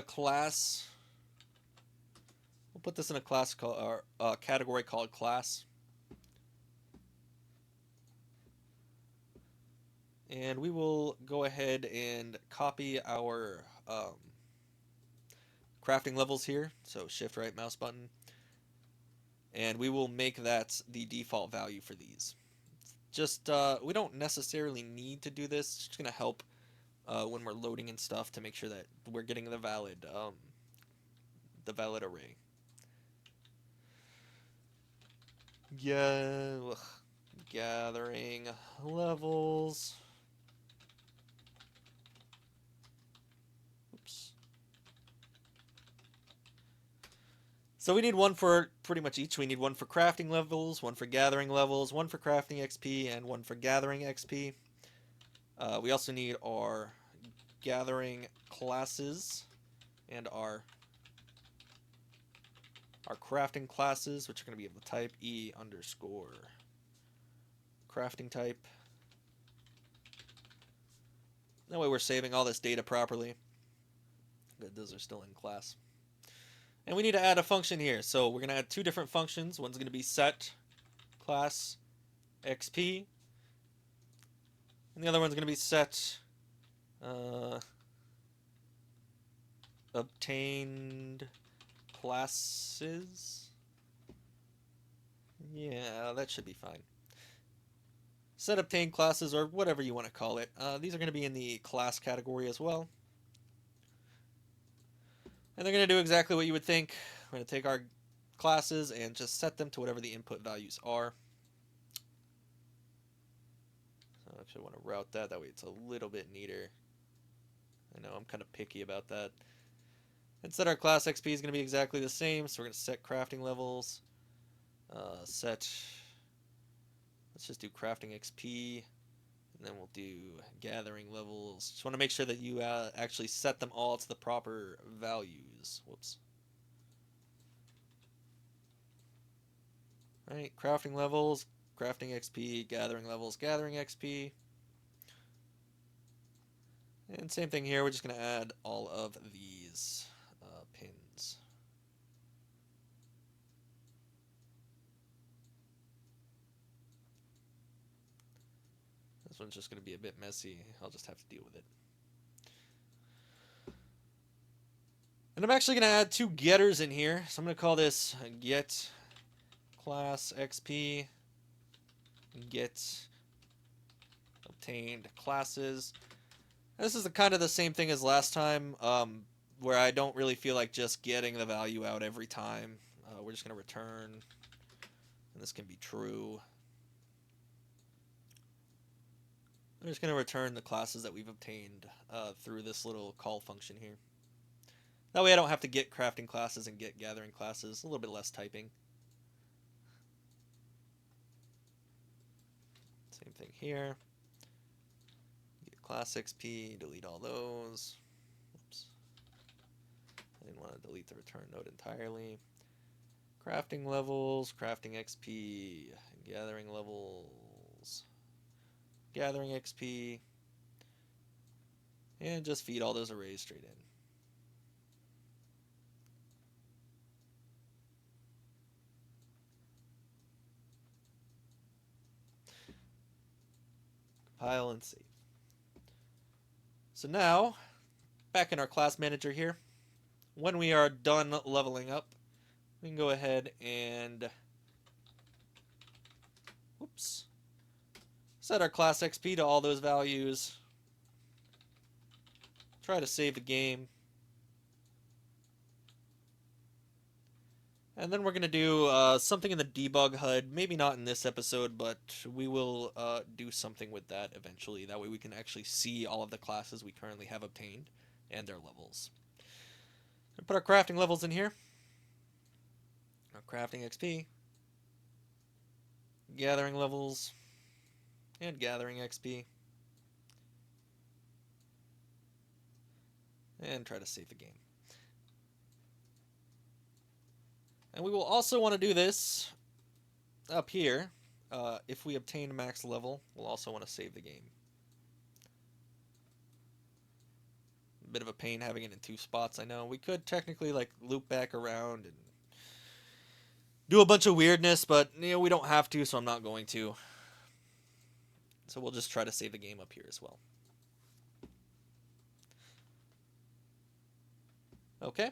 class. We'll put this in a class called, or category called class. And we will go ahead and copy our crafting levels here. So shift right mouse button. And we will make that the default value for these. Just, we don't necessarily need to do this. It's just going to help when we're loading and stuff to make sure that we're getting the valid array. Yeah, gathering levels. Oops. So we need one for pretty much each. We need one for crafting levels, one for gathering levels, one for crafting XP, and one for gathering XP. We also need our gathering classes and our crafting classes, which are going to be of the type E underscore crafting type. That way we're saving all this data properly. Good, those are still in class. And we need to add a function here. So we're going to add 2 different functions. One's going to be set class XP. And the other one's going to be set obtained classes. Yeah, that should be fine. Set obtained classes, or whatever you want to call it. These are going to be in the class category as well. And they're going to do exactly what you would think. We're going to take our classes and just set them to whatever the input values are. So I actually want to route that way it's a little bit neater. I know I'm kind of picky about that. And set our class XP is going to be exactly the same. So we're going to set crafting levels. Let's just do crafting XP. And then we'll do gathering levels. Just want to make sure that you actually set them all to the proper values. Whoops. Alright, crafting levels, crafting XP, gathering levels, gathering XP. And same thing here, we're just going to add all of these pins. This one's just going to be a bit messy. I'll just have to deal with it. And I'm actually going to add 2 getters in here. So I'm going to call this get class XP, get obtained classes. This is kind of the same thing as last time, where I don't really feel like just getting the value out every time. We're just going to return, and this can be true. I'm just going to return the classes that we've obtained through this little call function here. That way I don't have to get crafting classes and get gathering classes. A little bit less typing. Same thing here. Get class XP, delete all those. Oops. I didn't want to delete the return node entirely. Crafting levels, crafting XP, gathering levels, gathering XP, and just feed all those arrays straight in. Compile and save. So now, back in our class manager here, when we are done leveling up, we can go ahead and set our class XP to all those values. Try to save the game. And then we're going to do something in the debug HUD. Maybe not in this episode, but we will do something with that eventually. That way we can actually see all of the classes we currently have obtained and their levels. We'll put our crafting levels in here. Our crafting XP. Gathering levels. And gathering XP. And try to save the game. And we will also want to do this up here. If we obtain max level, we'll also want to save the game. A bit of a pain having it in 2 spots, I know. We could technically like loop back around and do a bunch of weirdness, but you know, we don't have to, so I'm not going to. So we'll just try to save the game up here as well. Okay.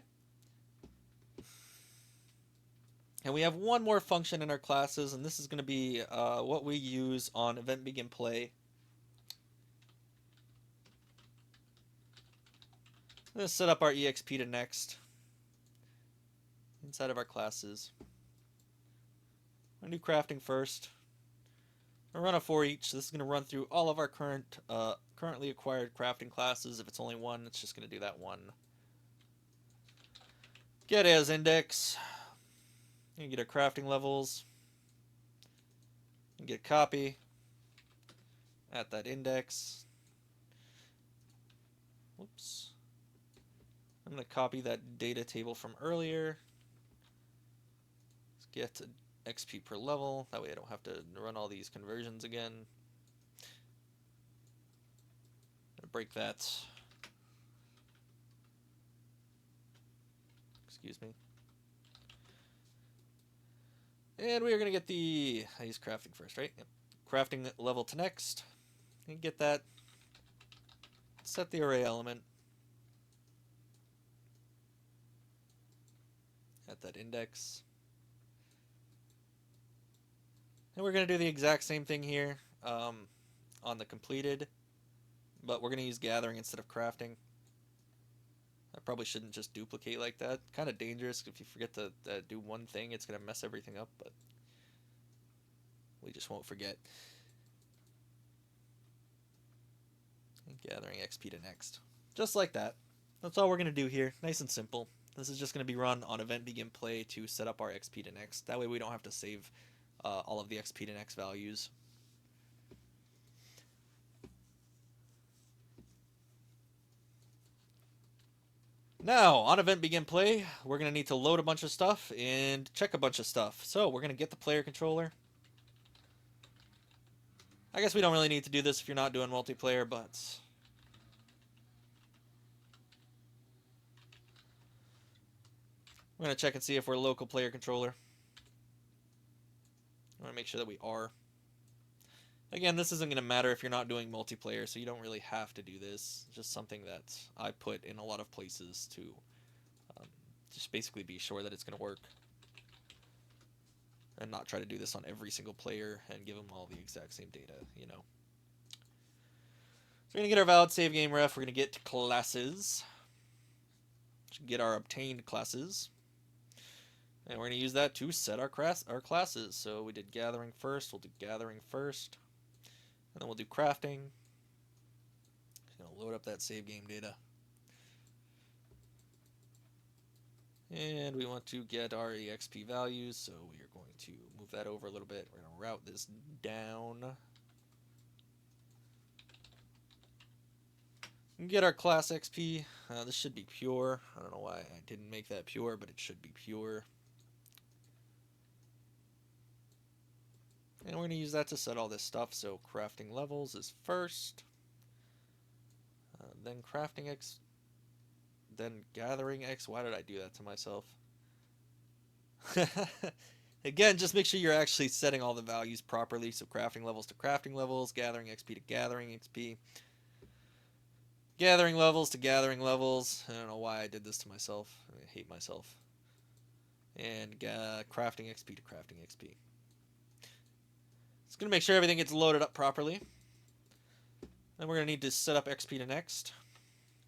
And we have one more function in our classes, and this is going to be what we use on event begin play. I'm going to set up our EXP inside of our classes. I'm going to do crafting first. I'm going to run a for each. So this is going to run through all of our currently acquired crafting classes. If it's only one, it's just going to do that one. Get as index. You get our crafting levels. You get copy at that index. Whoops. I'm going to copy that data table from earlier. Let's get XP per level. That way I don't have to run all these conversions again. Break that. Excuse me. And we are going to get the, I use crafting first, right? Yep. Crafting level to next. And get that. Set the array element. At that index. And we're going to do the exact same thing here on the completed. But we're going to use gathering instead of crafting. I probably shouldn't just duplicate like that. Kind of dangerous. If you forget to do one thing, it's going to mess everything up, but we just won't forget. And gathering XP to next. Just like that. That's all we're going to do here. Nice and simple. This is just going to be run on event begin play to set up our XP to next. That way we don't have to save all of the XP to next values. Now, on event begin play, we're going to need to load a bunch of stuff and check a bunch of stuff. So we're going to get the player controller. I guess we don't really need to do this if you're not doing multiplayer, but we're going to check and see if we're a local player controller. I want to make sure that we are. Again, this isn't going to matter if you're not doing multiplayer, so you don't really have to do this. It's just something that I put in a lot of places to just basically be sure that it's going to work. And not try to do this on every single player and give them all the exact same data, you know. So we're going to get our valid save game ref. We're going to get classes. Get our obtained classes. And we're going to use that to set our classes. So we did gathering first. We'll do gathering first. And then we'll do crafting. Load up that save game data. And we want to get our EXP values, so we are going to move that over a little bit. We're going to route this down. Get our class XP. This should be pure. I don't know why I didn't make that pure, but it should be pure. And we're going to use that to set all this stuff. So crafting levels is first. Then crafting X. Then gathering X. Why did I do that to myself? Again, just make sure you're actually setting all the values properly. So crafting levels to crafting levels. Gathering XP to gathering XP. Gathering levels to gathering levels. I don't know why I did this to myself. I hate myself. And crafting XP to crafting XP. It's going to make sure everything gets loaded up properly. Then we're going to need to set up XP to next.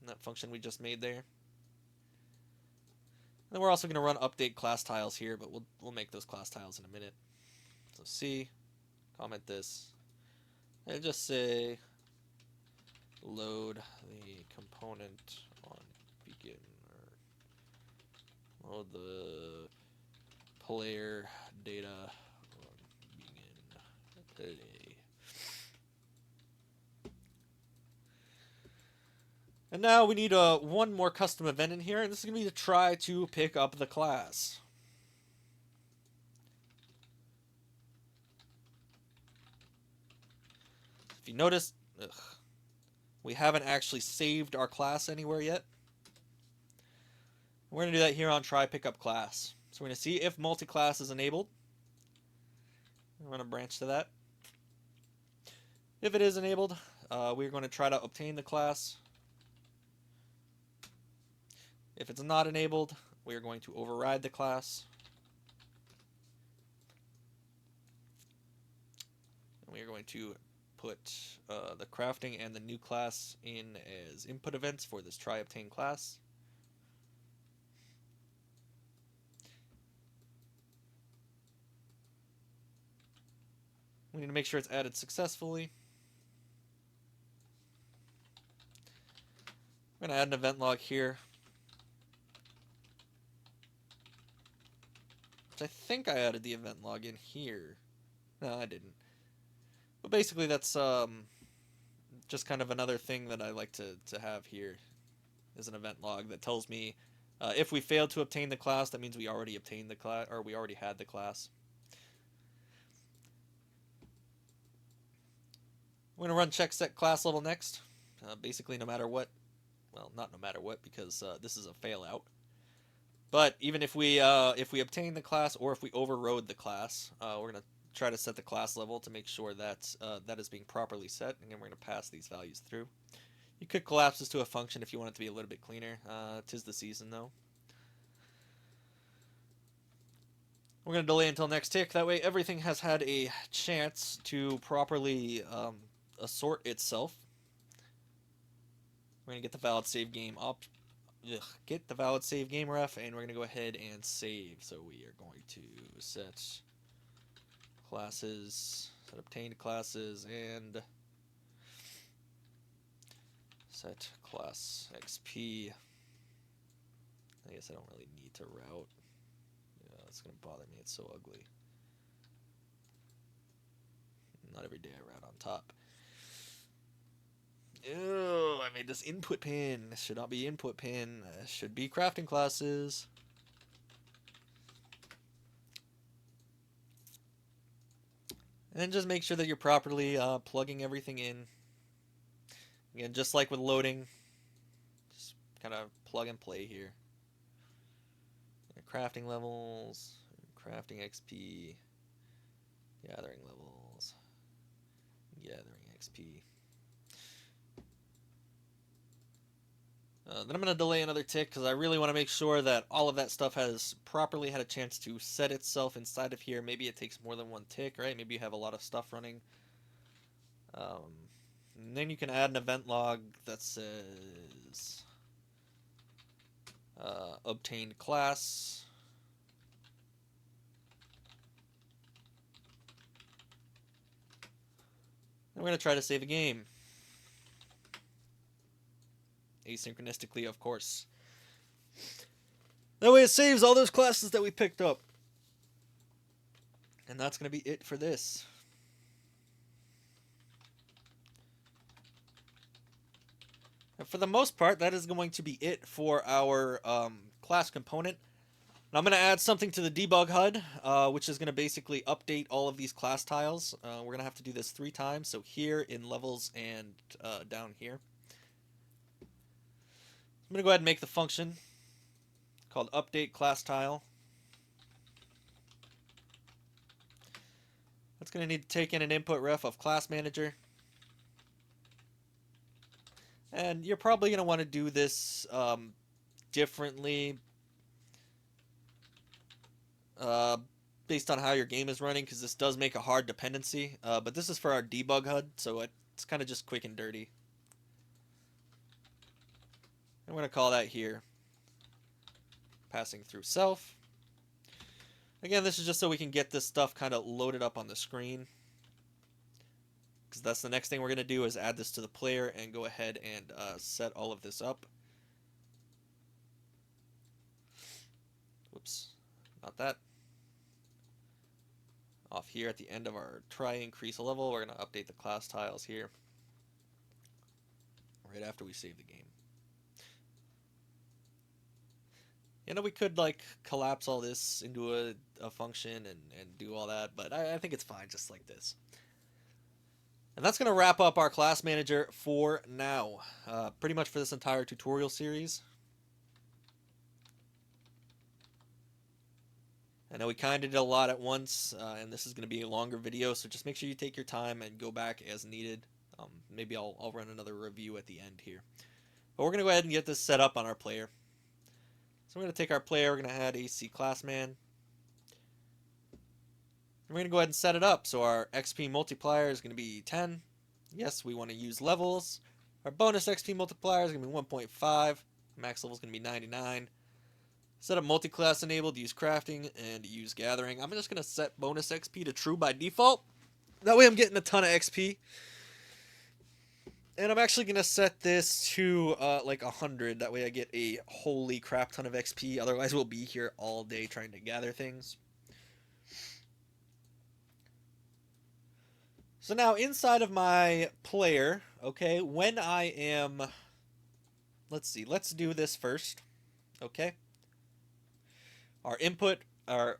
that function we just made there. And then we're also going to run update class tiles here, but we'll make those class tiles in a minute. So C, comment this, and just say load the component on begin, or load the player data on begin. And now we need one more custom event in here, and this is going to be to try to pick up the class. If you notice, we haven't actually saved our class anywhere yet. We're going to do that here on try pickup class. So we're going to see if multi-class is enabled. We're going to branch to that. If it is enabled, we're going to try to obtain the class. If it's not enabled, we are going to override the class. And we are going to put the crafting and the new class in as input events for this try obtain class. We need to make sure it's added successfully. I'm going to add an event log here, which I think I added the event log in here. No, I didn't. But basically that's just kind of another thing that I like to have here is an event log that tells me if we failed to obtain the class, that means we already obtained the class, or we already had the class. We're going to run check set class level next. Basically no matter what, well, not no matter what, because this is a fail out. But even if we obtain the class or if we overrode the class, we're going to try to set the class level to make sure that that is being properly set, and then we're going to pass these values through. You could collapse this to a function if you want it to be a little bit cleaner. 'Tis the season though. We're going to delay until next tick. That way everything has had a chance to properly assort itself. We're going to get the valid save game get the valid save game ref, and we're going to go ahead and save. So we are going to set classes, set obtained classes, and set class XP. I guess I don't really need to route. Yeah, it's going to bother me. It's so ugly. Not every day I route on top. Ew, I made this input pin. This should not be input pin. This should be crafting classes. And then just make sure that you're properly plugging everything in. Again, just like with loading, just kind of plug and play here. Crafting levels, crafting XP, gathering levels, gathering XP. Then I'm going to delay another tick because I really want to make sure that all of that stuff has properly had a chance to set itself inside of here. Maybe it takes more than one tick, right? Maybe you have a lot of stuff running. And then you can add an event log that says obtained class. And we're going to try to save a game. Asynchronistically, of course. That way it saves all those classes that we picked up. And that's going to be it for this. And for the most part, that is going to be it for our class component. And I'm going to add something to the debug HUD, which is going to basically update all of these class tiles. We're going to have to do this 3 times. So here in levels and down here. I'm going to go ahead and make the function called update class tile. That's going to need to take in an input ref of class manager. And you're probably going to want to do this differently based on how your game is running, because this does make a hard dependency. But this is for our debug HUD, so it's kind of just quick and dirty. And we're going to call that here passing through self. Again, this is just so we can get this stuff kind of loaded up on the screen. Because that's the next thing we're going to do is add this to the player and go ahead and set all of this up. Whoops, not that. Off here at the end of our try increase level, we're going to update the class tiles here right after we save the game. You know, we could like collapse all this into a function and do all that, but I think it's fine just like this. And that's going to wrap up our class manager for now, pretty much for this entire tutorial series. I know we kind of did a lot at once, and this is going to be a longer video, so just make sure you take your time and go back as needed. Maybe I'll run another review at the end here. But we're going to go ahead and get this set up on our player. So we're going to take our player, we're going to add AC classman. We're going to go ahead and set it up. So our XP multiplier is going to be 10. Yes, we want to use levels. Our bonus XP multiplier is going to be 1.5. Max level is going to be 99. Set up multi-class enabled, use crafting, and use gathering. I'm just going to set bonus XP to true by default. That way I'm getting a ton of XP. And I'm actually going to set this to like 100. That way I get a holy crap ton of XP. Otherwise we'll be here all day trying to gather things. So now inside of my player, okay, when I am... Let's see, let's do this first. Okay. Our input, our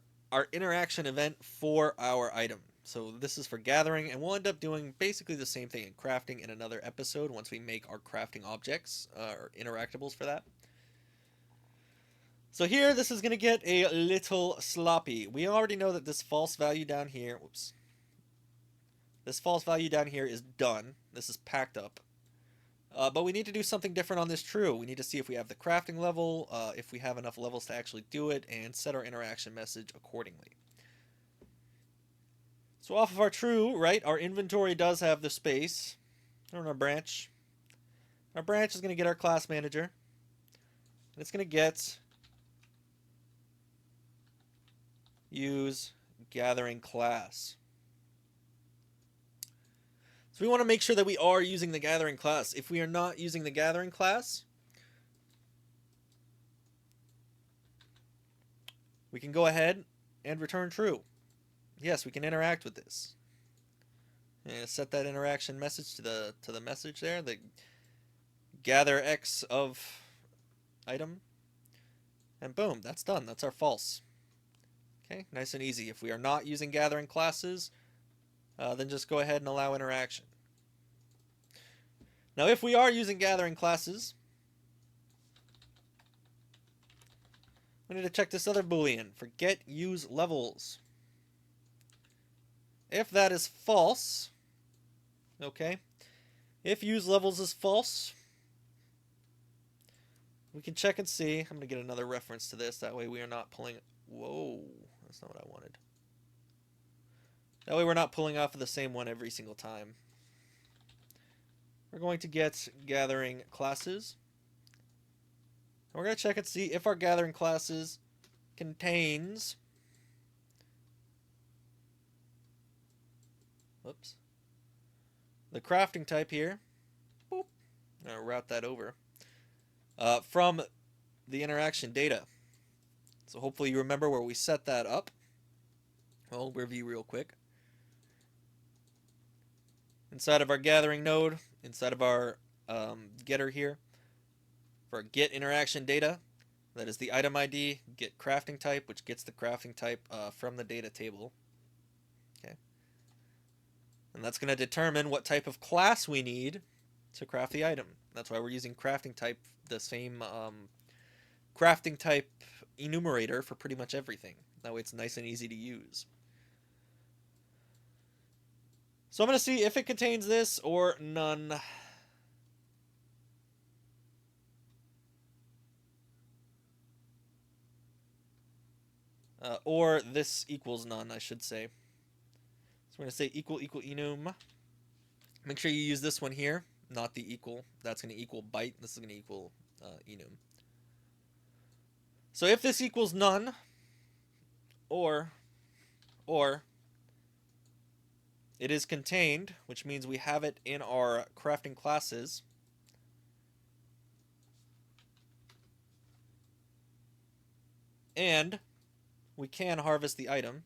interaction event for our item. So this is for gathering, and we'll end up doing basically the same thing in crafting in another episode once we make our crafting objects, or interactables for that. So here, this is going to get a little sloppy. We already know that this false value down here, whoops. This false value down here is done. This is packed up. But we need to do something different on this true. We need to see if we have the crafting level, if we have enough levels to actually do it, and set our interaction message accordingly. So off of our true, right, our inventory does have the space. On our branch. Our branch is going to get our class manager. And it's going to get use gathering class. So we want to make sure that we are using the gathering class. If we are not using the gathering class, we can go ahead and return true. Yes, we can interact with this. And set that interaction message to the message there, the gather X of item. And boom, that's done. That's our false. Okay, nice and easy. If we are not using gathering classes, then just go ahead and allow interaction. Now, if we are using gathering classes, we need to check this other boolean for get use levels. If that is false, okay, if use levels is false, we can check and see. I'm going to get another reference to this. That way we are not pulling... Whoa, that's not what I wanted. That way we're not pulling off of the same one every single time. We're going to get gathering classes. And we're going to check and see if our gathering classes contains... Whoops. The crafting type here. Boop. I'm going to route that over. From the interaction data. So hopefully you remember where we set that up. I'll review real quick. Inside of our gathering node, inside of our getter here, for get interaction data, that is the item ID, get crafting type, which gets the crafting type from the data table. Okay. And that's going to determine what type of class we need to craft the item. That's why we're using crafting type, the same crafting type enumerator for pretty much everything. That way it's nice and easy to use. So I'm going to see if it contains this or none. Or this equals none, I should say. So we're going to say equal enum. Make sure you use this one here, not the equal. That's going to equal byte. This is going to equal enum. So if this equals none, or it is contained, which means we have it in our crafting classes, and we can harvest the item,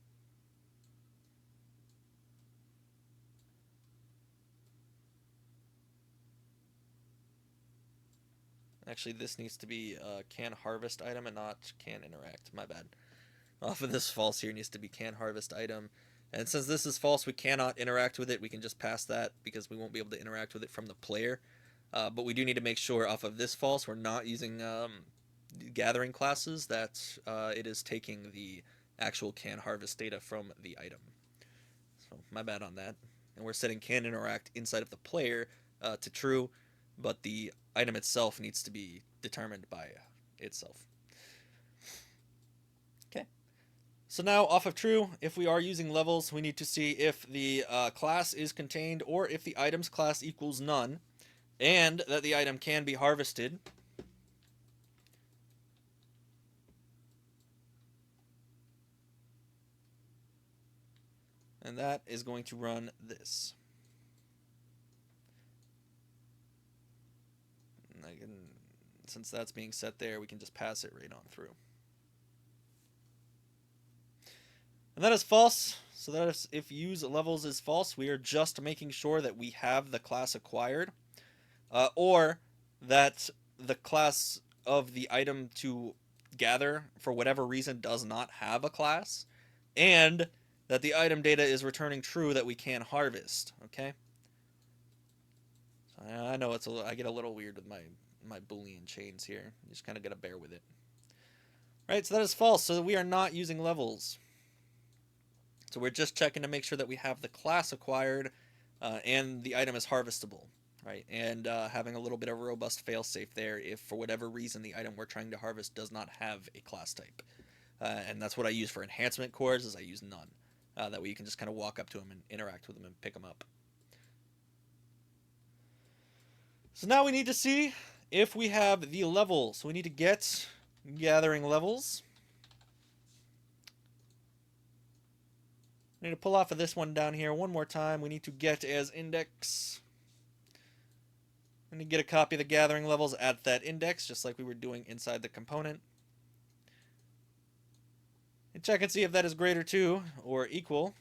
actually this needs to be can harvest item and not can interact, my bad. Off of this false here needs to be can harvest item. And since this is false, we cannot interact with it. We can just pass that because we won't be able to interact with it from the player. But we do need to make sure off of this false we're not using gathering classes, that it is taking the actual can harvest data from the item. So my bad on that. And we're setting can interact inside of the player to true, but the item itself needs to be determined by itself. Okay. So now off of true, if we are using levels, we need to see if the class is contained or if the item's class equals none, and that the item can be harvested. And that is going to run this. And since that's being set there, we can just pass it right on through. And that is false. So that is, if use levels is false, we are just making sure that we have the class acquired, or that the class of the item to gather for whatever reason does not have a class, and that the item data is returning true that we can harvest. Okay. I know it's I get a little weird with my Boolean chains here. You just kind of got to bear with it. Right, so that is false. So we are not using levels. So we're just checking to make sure that we have the class acquired and the item is harvestable, right? And having a little bit of a robust failsafe there if for whatever reason the item we're trying to harvest does not have a class type. And that's what I use for enhancement cores, is I use none. That way you can just kind of walk up to them and interact with them and pick them up. So now we need to see if we have the level. So we need to get gathering levels. We need to pull off of this one down here one more time. We need to get as index. We need to get a copy of the gathering levels at that index, just like we were doing inside the component. And check and see if that is greater to or equal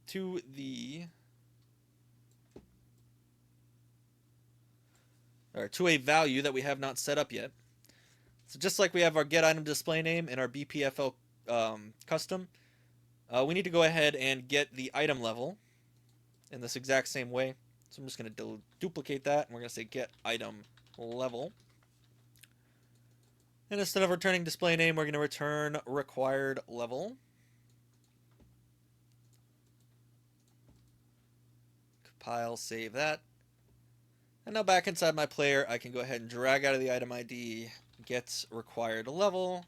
to the, or to a value that we have not set up yet. So just like we have our get item display name and our BPFL custom, we need to go ahead and get the item level in this exact same way. So I'm just going to duplicate that, and we're going to say get item level. And instead of returning display name, we're going to return required level. Compile, save that. And now back inside my player, I can go ahead and drag out of the item ID, get required level,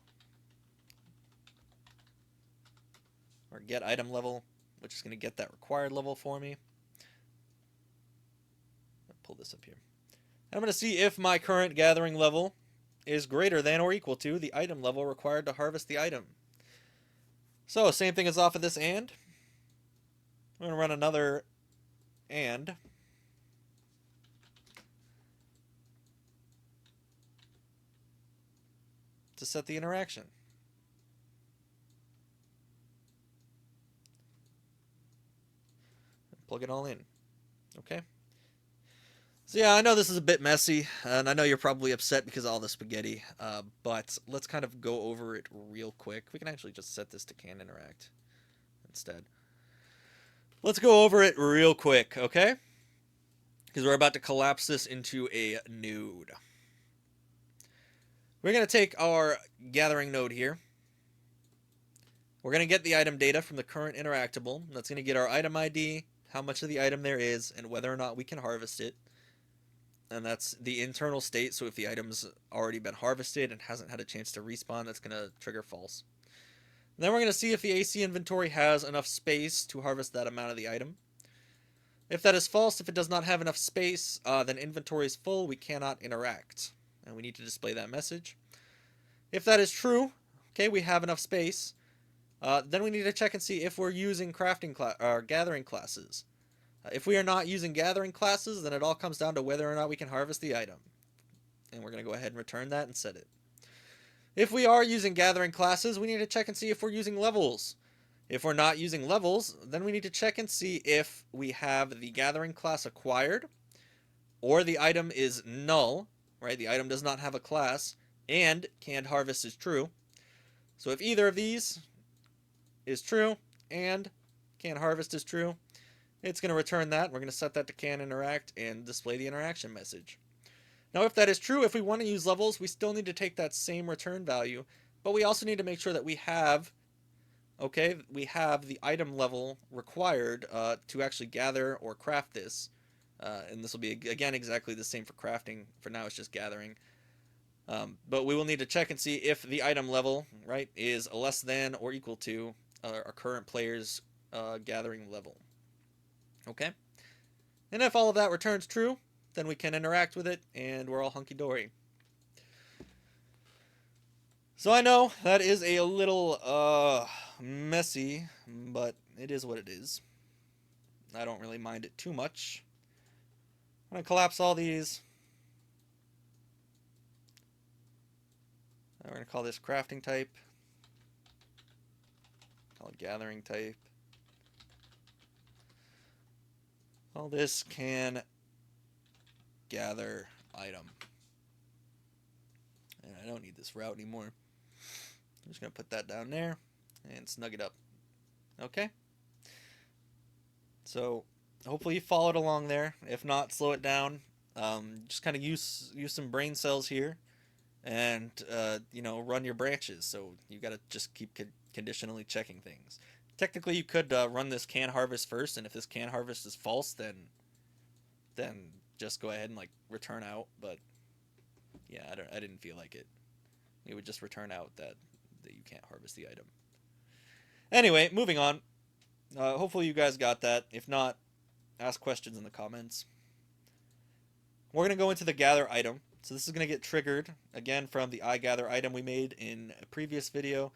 or get item level, which is going to get that required level for me. I'll pull this up here. And I'm going to see if my current gathering level is greater than or equal to the item level required to harvest the item. So same thing as off of this and. I'm going to run another and. To set the interaction. Plug it all in. Okay. So yeah, I know this is a bit messy, and I know you're probably upset because of all the spaghetti, but let's kind of go over it real quick. We can actually just set this to can interact instead. Let's go over it real quick, okay? Because we're about to collapse this into a node. We're going to take our gathering node here. We're going to get the item data from the current interactable. That's going to get our item ID, how much of the item there is, and whether or not we can harvest it. And that's the internal state, so if the item's already been harvested and hasn't had a chance to respawn, that's going to trigger false. And then we're going to see if the AC inventory has enough space to harvest that amount of the item. If that is false, if it does not have enough space, then inventory is full, we cannot interact. And we need to display that message. If that is true, okay, we have enough space, then we need to check and see if we're using gathering classes. If we are not using gathering classes, then it all comes down to whether or not we can harvest the item. And we're going to go ahead and return that and set it. If we are using gathering classes, we need to check and see if we're using levels. If we're not using levels, then we need to check and see if we have the gathering class acquired, or the item is null, right? The item does not have a class, and canned harvest is true. So if either of these is true, and canned harvest is true, it's going to return that. We're going to set that to can interact and display the interaction message. Now, if that is true, if we want to use levels, we still need to take that same return value, but we also need to make sure that we have the item level required to actually gather or craft this. And this will be, again, exactly the same for crafting. For now, it's just gathering. But we will need to check and see if the item level, right, is less than or equal to our current player's gathering level. Okay? And if all of that returns true, then we can interact with it, and we're all hunky-dory. So I know that is a little messy, but it is what it is. I don't really mind it too much. I'm going to collapse all these. We're going to call this crafting type. Call it gathering type. Call this can gather item. And I don't need this route anymore. I'm just going to put that down there and snug it up. Okay? So hopefully you followed along there. If not, slow it down. Just kind of use some brain cells here, and run your branches. So you got to just keep conditionally checking things. Technically, you could run this can harvest first, and if this can harvest is false, then just go ahead and return out. But yeah, I didn't feel like it. It would just return out that you can't harvest the item. Anyway, moving on. Hopefully you guys got that. If not, ask questions in the comments. We're going to go into the gather item. So this is going to get triggered, again, from the iGather item we made in a previous video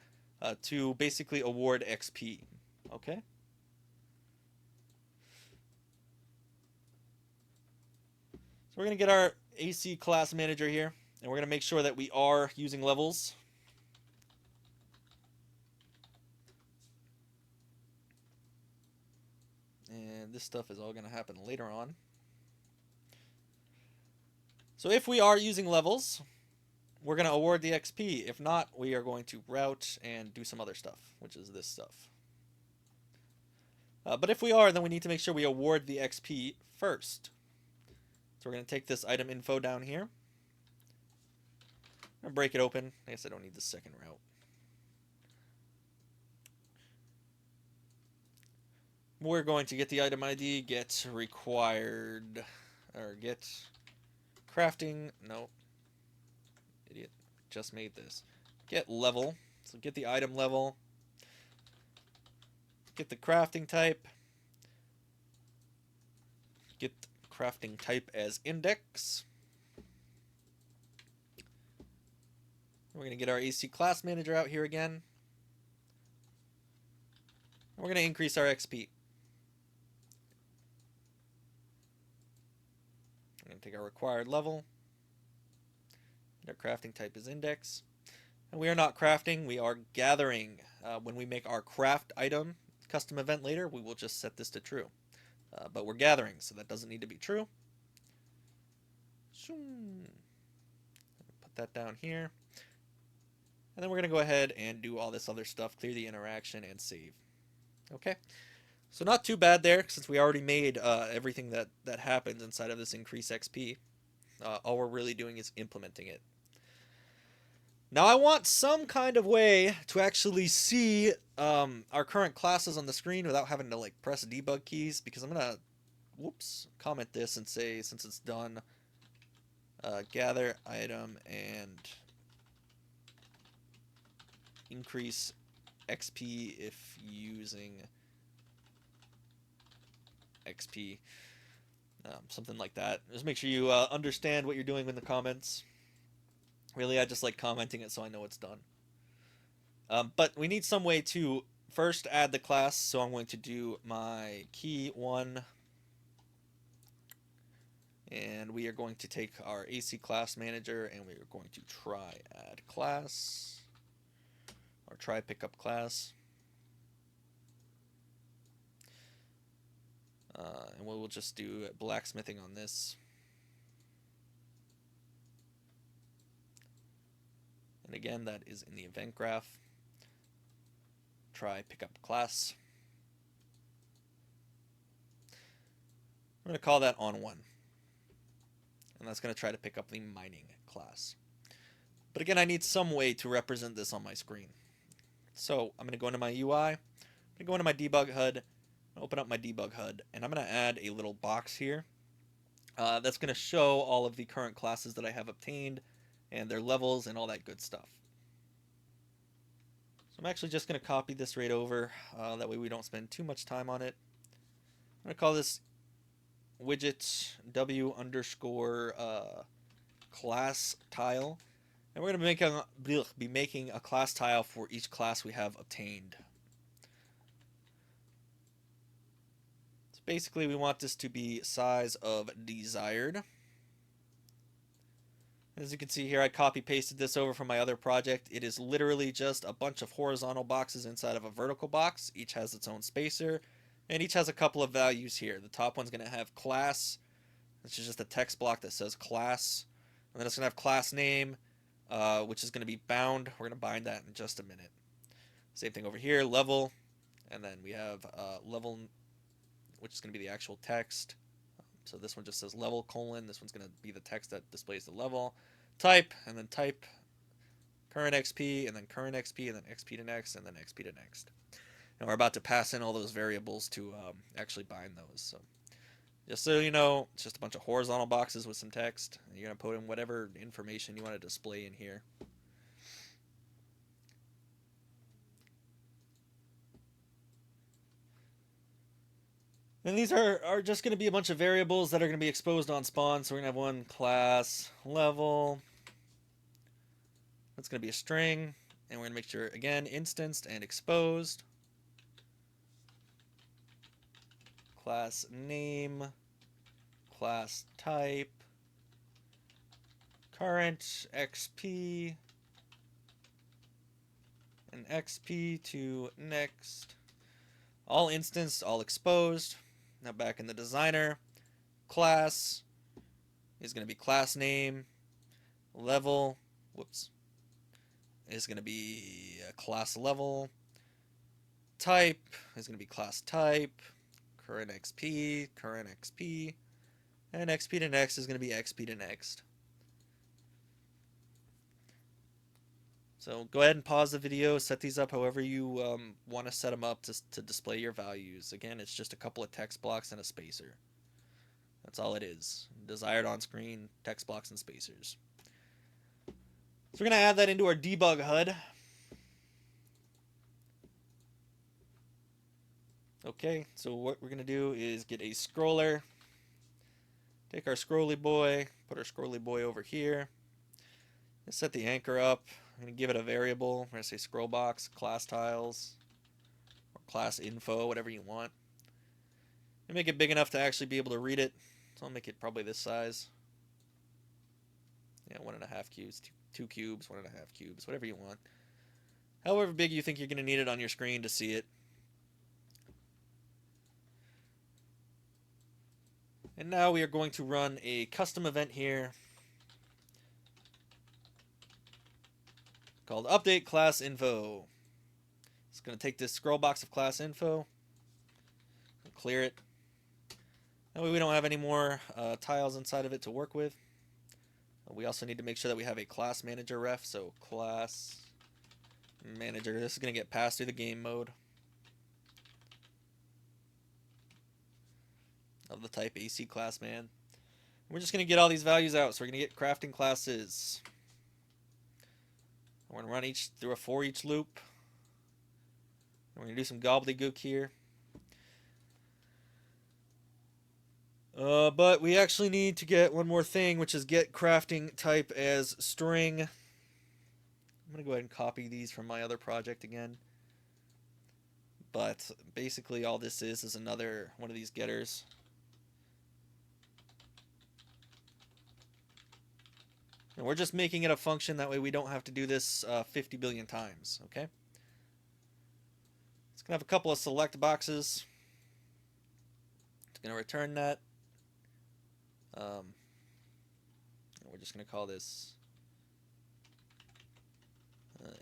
to basically award XP. Okay? So we're going to get our AC class manager here, and we're going to make sure that we are using levels. And this stuff is all going to happen later on. So if we are using levels, we're going to award the XP. If not, we are going to route and do some other stuff, which is this stuff. But if we are, then we need to make sure we award the XP first. So we're going to take this item info down here. I'm going to break it open. I guess I don't need the second route. We're going to get the item ID, get required, or get crafting, no, idiot, just made this. Get level, so get the item level, get the crafting type, get crafting type as index. We're going to get our AC class manager out here again. We're going to increase our XP. We're going to take our required level. Our crafting type is index. And we are not crafting, we are gathering. When we make our craft item custom event later, we will just set this to true. But we're gathering, so that doesn't need to be true. Put that down here. And then we're going to go ahead and do all this other stuff, clear the interaction, and save. Okay? So not too bad there, since we already made everything that happens inside of this Increase XP. All we're really doing is implementing it. Now I want some kind of way to actually see our current classes on the screen without having to press debug keys, because I'm going to comment this and say, since it's done, gather item and increase XP if using XP, something like that. Just make sure you understand what you're doing in the comments. Really, I just like commenting it so I know it's done. But we need some way to first add the class, so I'm going to do my key 1, and we are going to take our AC class manager and we are going to try add class, or try pickup class. And we'll just do blacksmithing on this. And again, that is in the event graph. Try pickup class. I'm going to call that on1. And that's going to try to pick up the mining class. But again, I need some way to represent this on my screen. So I'm going to go into my UI. I'm going to go into my debug HUD. Open up my debug HUD. And I'm going to add a little box here. That's going to show all of the current classes that I have obtained and their levels and all that good stuff. So I'm actually just going to copy this right over. That way we don't spend too much time on it. I'm going to call this widget w underscore class tile, and we're going to be making a class tile for each class we have obtained. So basically we want this to be size of desired. As you can see here, I copy pasted this over from my other project. It is literally just a bunch of horizontal boxes inside of a vertical box. Each has its own spacer, and each has a couple of values here. The top one's going to have class, which is just a text block that says class. And then it's going to have class name, which is going to be bound. We're going to bind that in just a minute. Same thing over here, level. And then we have level, which is going to be the actual text. So this one just says level colon. This one's going to be the text that displays the level. Type, and then type current XP, and then current XP, and then XP to next, and then XP to next. And we're about to pass in all those variables to actually bind those. So just so you know, it's just a bunch of horizontal boxes with some text. And you're going to put in whatever information you want to display in here. And these are just going to be a bunch of variables that are going to be exposed on spawn. So we're going to have one class level. That's going to be a string. And we're going to make sure, again, instanced and exposed. Class name. Class type. Current XP. And XP to next. All instanced, all exposed. Now back in the designer, class is going to be class name, level, is going to be class level, type is going to be class type, current XP, and XP to next is going to be XP to next. So go ahead and pause the video, set these up however you want to set them up to display your values. Again, it's just a couple of text blocks and a spacer. That's all it is. Desired on-screen text blocks and spacers. So we're going to add that into our debug HUD. Okay, so what we're going to do is get a scroller. Take our scrolly boy, put our scrolly boy over here. Let's set the anchor up. I'm going to give it a variable. We're going to say scroll box, class tiles, or class info, whatever you want. And make it big enough to actually be able to read it. So I'll make it probably this size. Yeah, 1.5 cubes, 2 cubes, 1.5 cubes, whatever you want. However big you think you're going to need it on your screen to see it. And now we are going to run a custom event here called update class info. It's going to take this scroll box of class info and clear it. That way we don't have any more tiles inside of it to work with. We also need to make sure that we have a class manager ref. So class manager, this is going to get passed through the game mode of the type AC class man. We're just going to get all these values out. So we're going to get crafting classes. We're going to run each through a for each loop. We're going to do some gobbledygook here. But we actually need to get one more thing, which is get crafting type as string. I'm going to go ahead and copy these from my other project again. But basically all this is another one of these getters. And we're just making it a function, that way we don't have to do this 50 billion times, okay? It's going to have a couple of select boxes. It's going to return that. We're just going to call this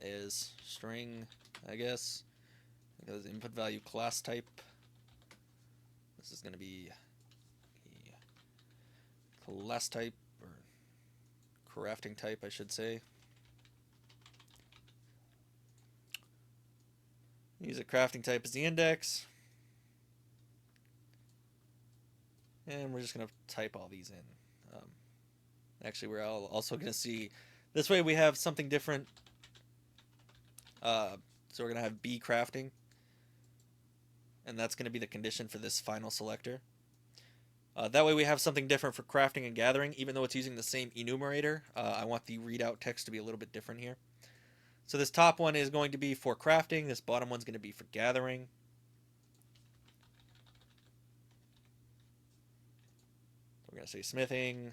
as string, I guess. Because input value class type. This is going to be class type, or crafting type, I should say. Use a crafting type as the index. And we're just going to type all these in. Actually, we're also going to see, this way we have something different. So we're going to have B crafting. And that's going to be the condition for this final selector. That way we have something different for crafting and gathering, even though it's using the same enumerator. I want the readout text to be a little bit different here. So this top one is going to be for crafting. This bottom one's going to be for gathering. We're going to say smithing.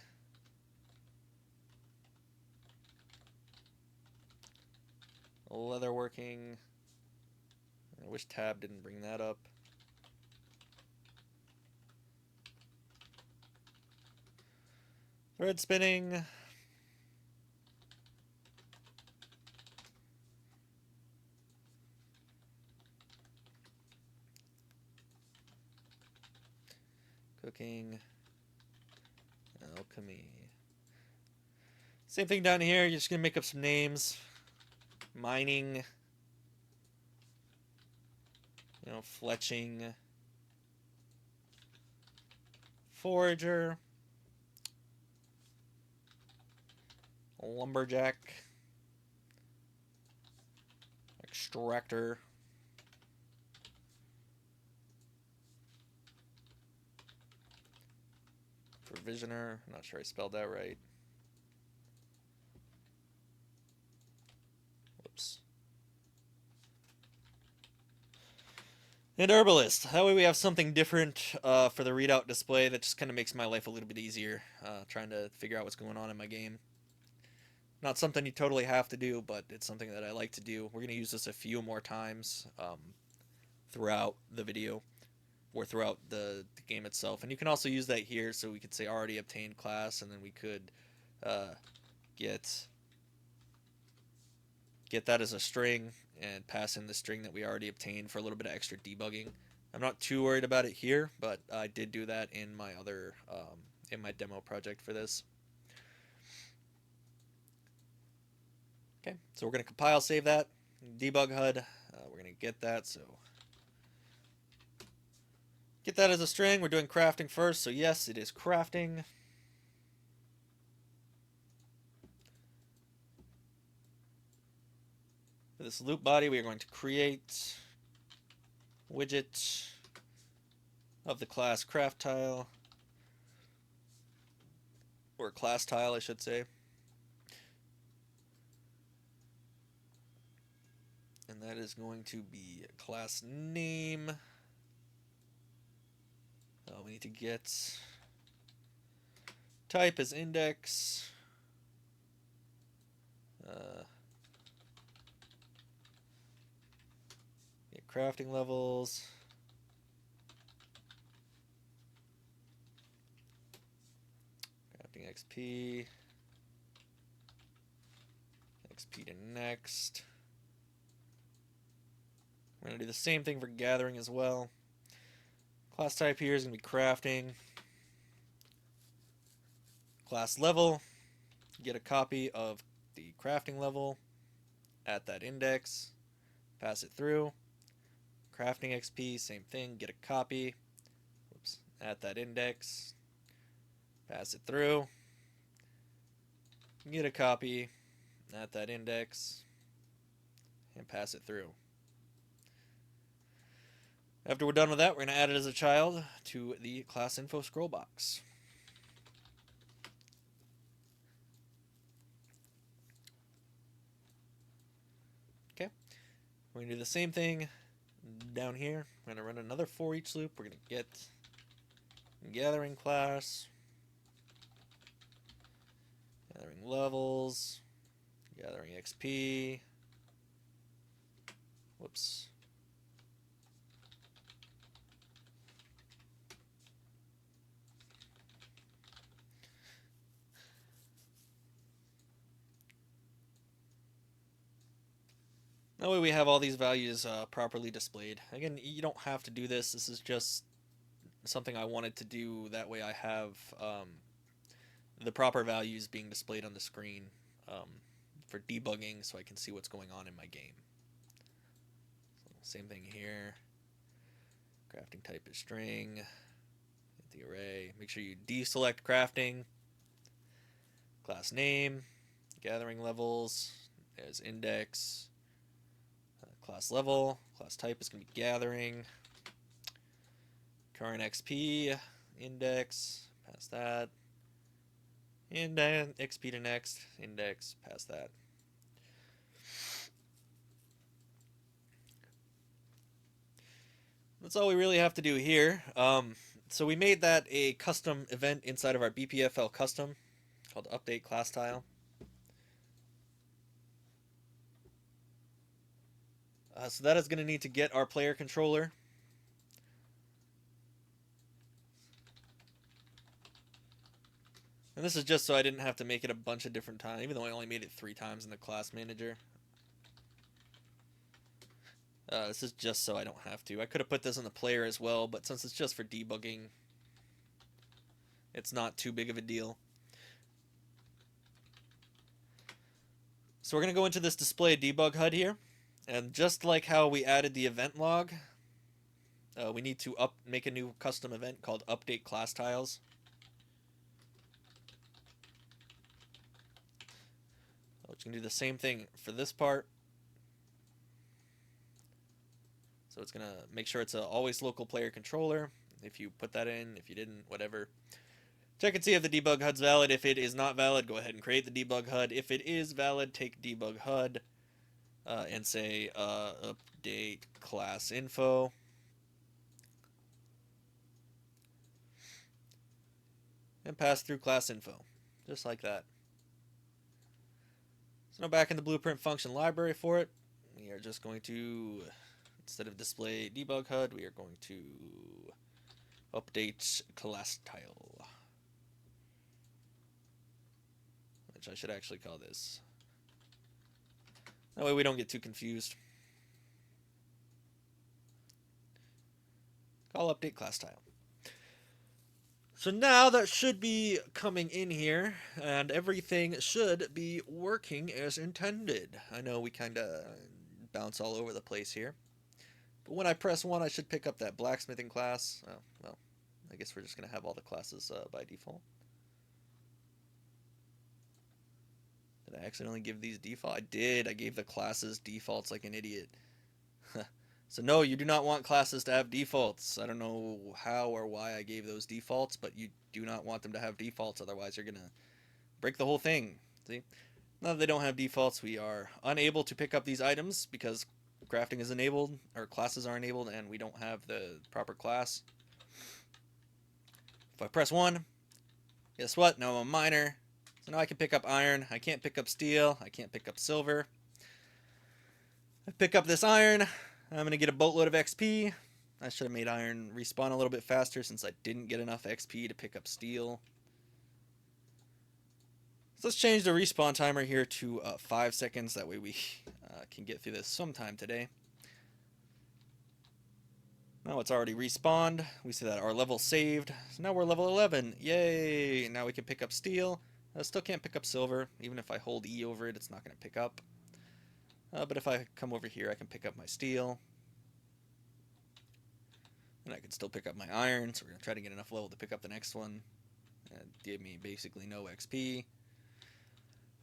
Leatherworking. I wish tab didn't bring that up. Thread spinning. Cooking. Alchemy. Same thing down here. You're just going to make up some names. Mining. Fletching. Forager. Lumberjack. Extractor. Provisioner. I'm not sure I spelled that right. Whoops. And herbalist. That way we have something different for the readout display that just kind of makes my life a little bit easier, trying to figure out what's going on in my game. Not something you totally have to do, but it's something that I like to do. We're going to use this a few more times throughout the video, or throughout the game itself. And you can also use that here, so we could say already obtained class, and then we could get that as a string and pass in the string that we already obtained for a little bit of extra debugging. I'm not too worried about it here, but I did do that in my other in my demo project for this. Okay, so we're going to compile, save that, debug HUD. We're going to get that, so get that as a string. We're doing crafting first, so yes, it is crafting. For this loop body, we are going to create widget of the class craft tile, or class tile, I should say. And that is going to be class name. We need to get type as index. Get crafting levels. Crafting XP. XP to next. We're going to do the same thing for gathering as well. Class type here is going to be crafting. Class level. Get a copy of the crafting level at that index. Pass it through. Crafting XP, same thing. Get a copy. Whoops. At that index. Pass it through. Get a copy at that index. And pass it through. After we're done with that, we're going to add it as a child to the class info scroll box. Okay, we're going to do the same thing down here. We're going to run another for each loop. We're going to get gathering class, gathering levels, gathering XP. Whoops. That way we have all these values properly displayed. Again, you don't have to do this. This is just something I wanted to do. That way I have the proper values being displayed on the screen for debugging so I can see what's going on in my game. So same thing here. Crafting type is string. Hit the array. Make sure you deselect crafting. Class name. Gathering levels. There's index. Class level, class type is going to be gathering. Current XP, index, pass that. EXP index, pass that. That's all we really have to do here. So we made that a custom event inside of our BPFL custom called update class tile. So that is going to need to get our player controller. And this is just so I didn't have to make it a bunch of different times, even though I only made it 3 times in the class manager. This is just so I don't have to. I could have put this on the player as well, but since it's just for debugging, it's not too big of a deal. So we're going to go into this display debug HUD here. And just like how we added the event log, we need to make a new custom event called update class tiles. Which can do the same thing for this part. So it's going to make sure it's a always local player controller. If you put that in, if you didn't, whatever. Check and see if the debug HUD's valid. If it is not valid, go ahead and create the debug HUD. If it is valid, take debug HUD. And say update class info. And pass through class info. Just like that. So now back in the blueprint function library for it, we are just going to, instead of display debug HUD, we are going to update class tile. Which I should actually call this. That way we don't get too confused. Call update class tile. So now that should be coming in here, and everything should be working as intended. I know we kind of bounce all over the place here. But when I press 1, I should pick up that blacksmithing class. Oh, well, I guess we're just going to have all the classes by default. Did I accidentally give these default? I did. I gave the classes defaults like an idiot. So no, you do not want classes to have defaults. I don't know how or why I gave those defaults, but you do not want them to have defaults. Otherwise, you're going to break the whole thing. See? Now that they don't have defaults, we are unable to pick up these items because crafting is enabled, or classes are enabled, and we don't have the proper class. If I press 1, guess what? Now I'm a miner. So now I can pick up iron. I can't pick up steel. I can't pick up silver. I pick up this iron. I'm going to get a boatload of XP. I should have made iron respawn a little bit faster since I didn't get enough XP to pick up steel. So let's change the respawn timer here to 5 seconds. That way we can get through this sometime today. Now it's already respawned. We see that our level saved. So now we're level 11. Yay! Now we can pick up steel. I still can't pick up silver. Even if I hold E over it, it's not going to pick up. But if I come over here, I can pick up my steel. And I can still pick up my iron, so we're going to try to get enough level to pick up the next one. It gave me basically no XP.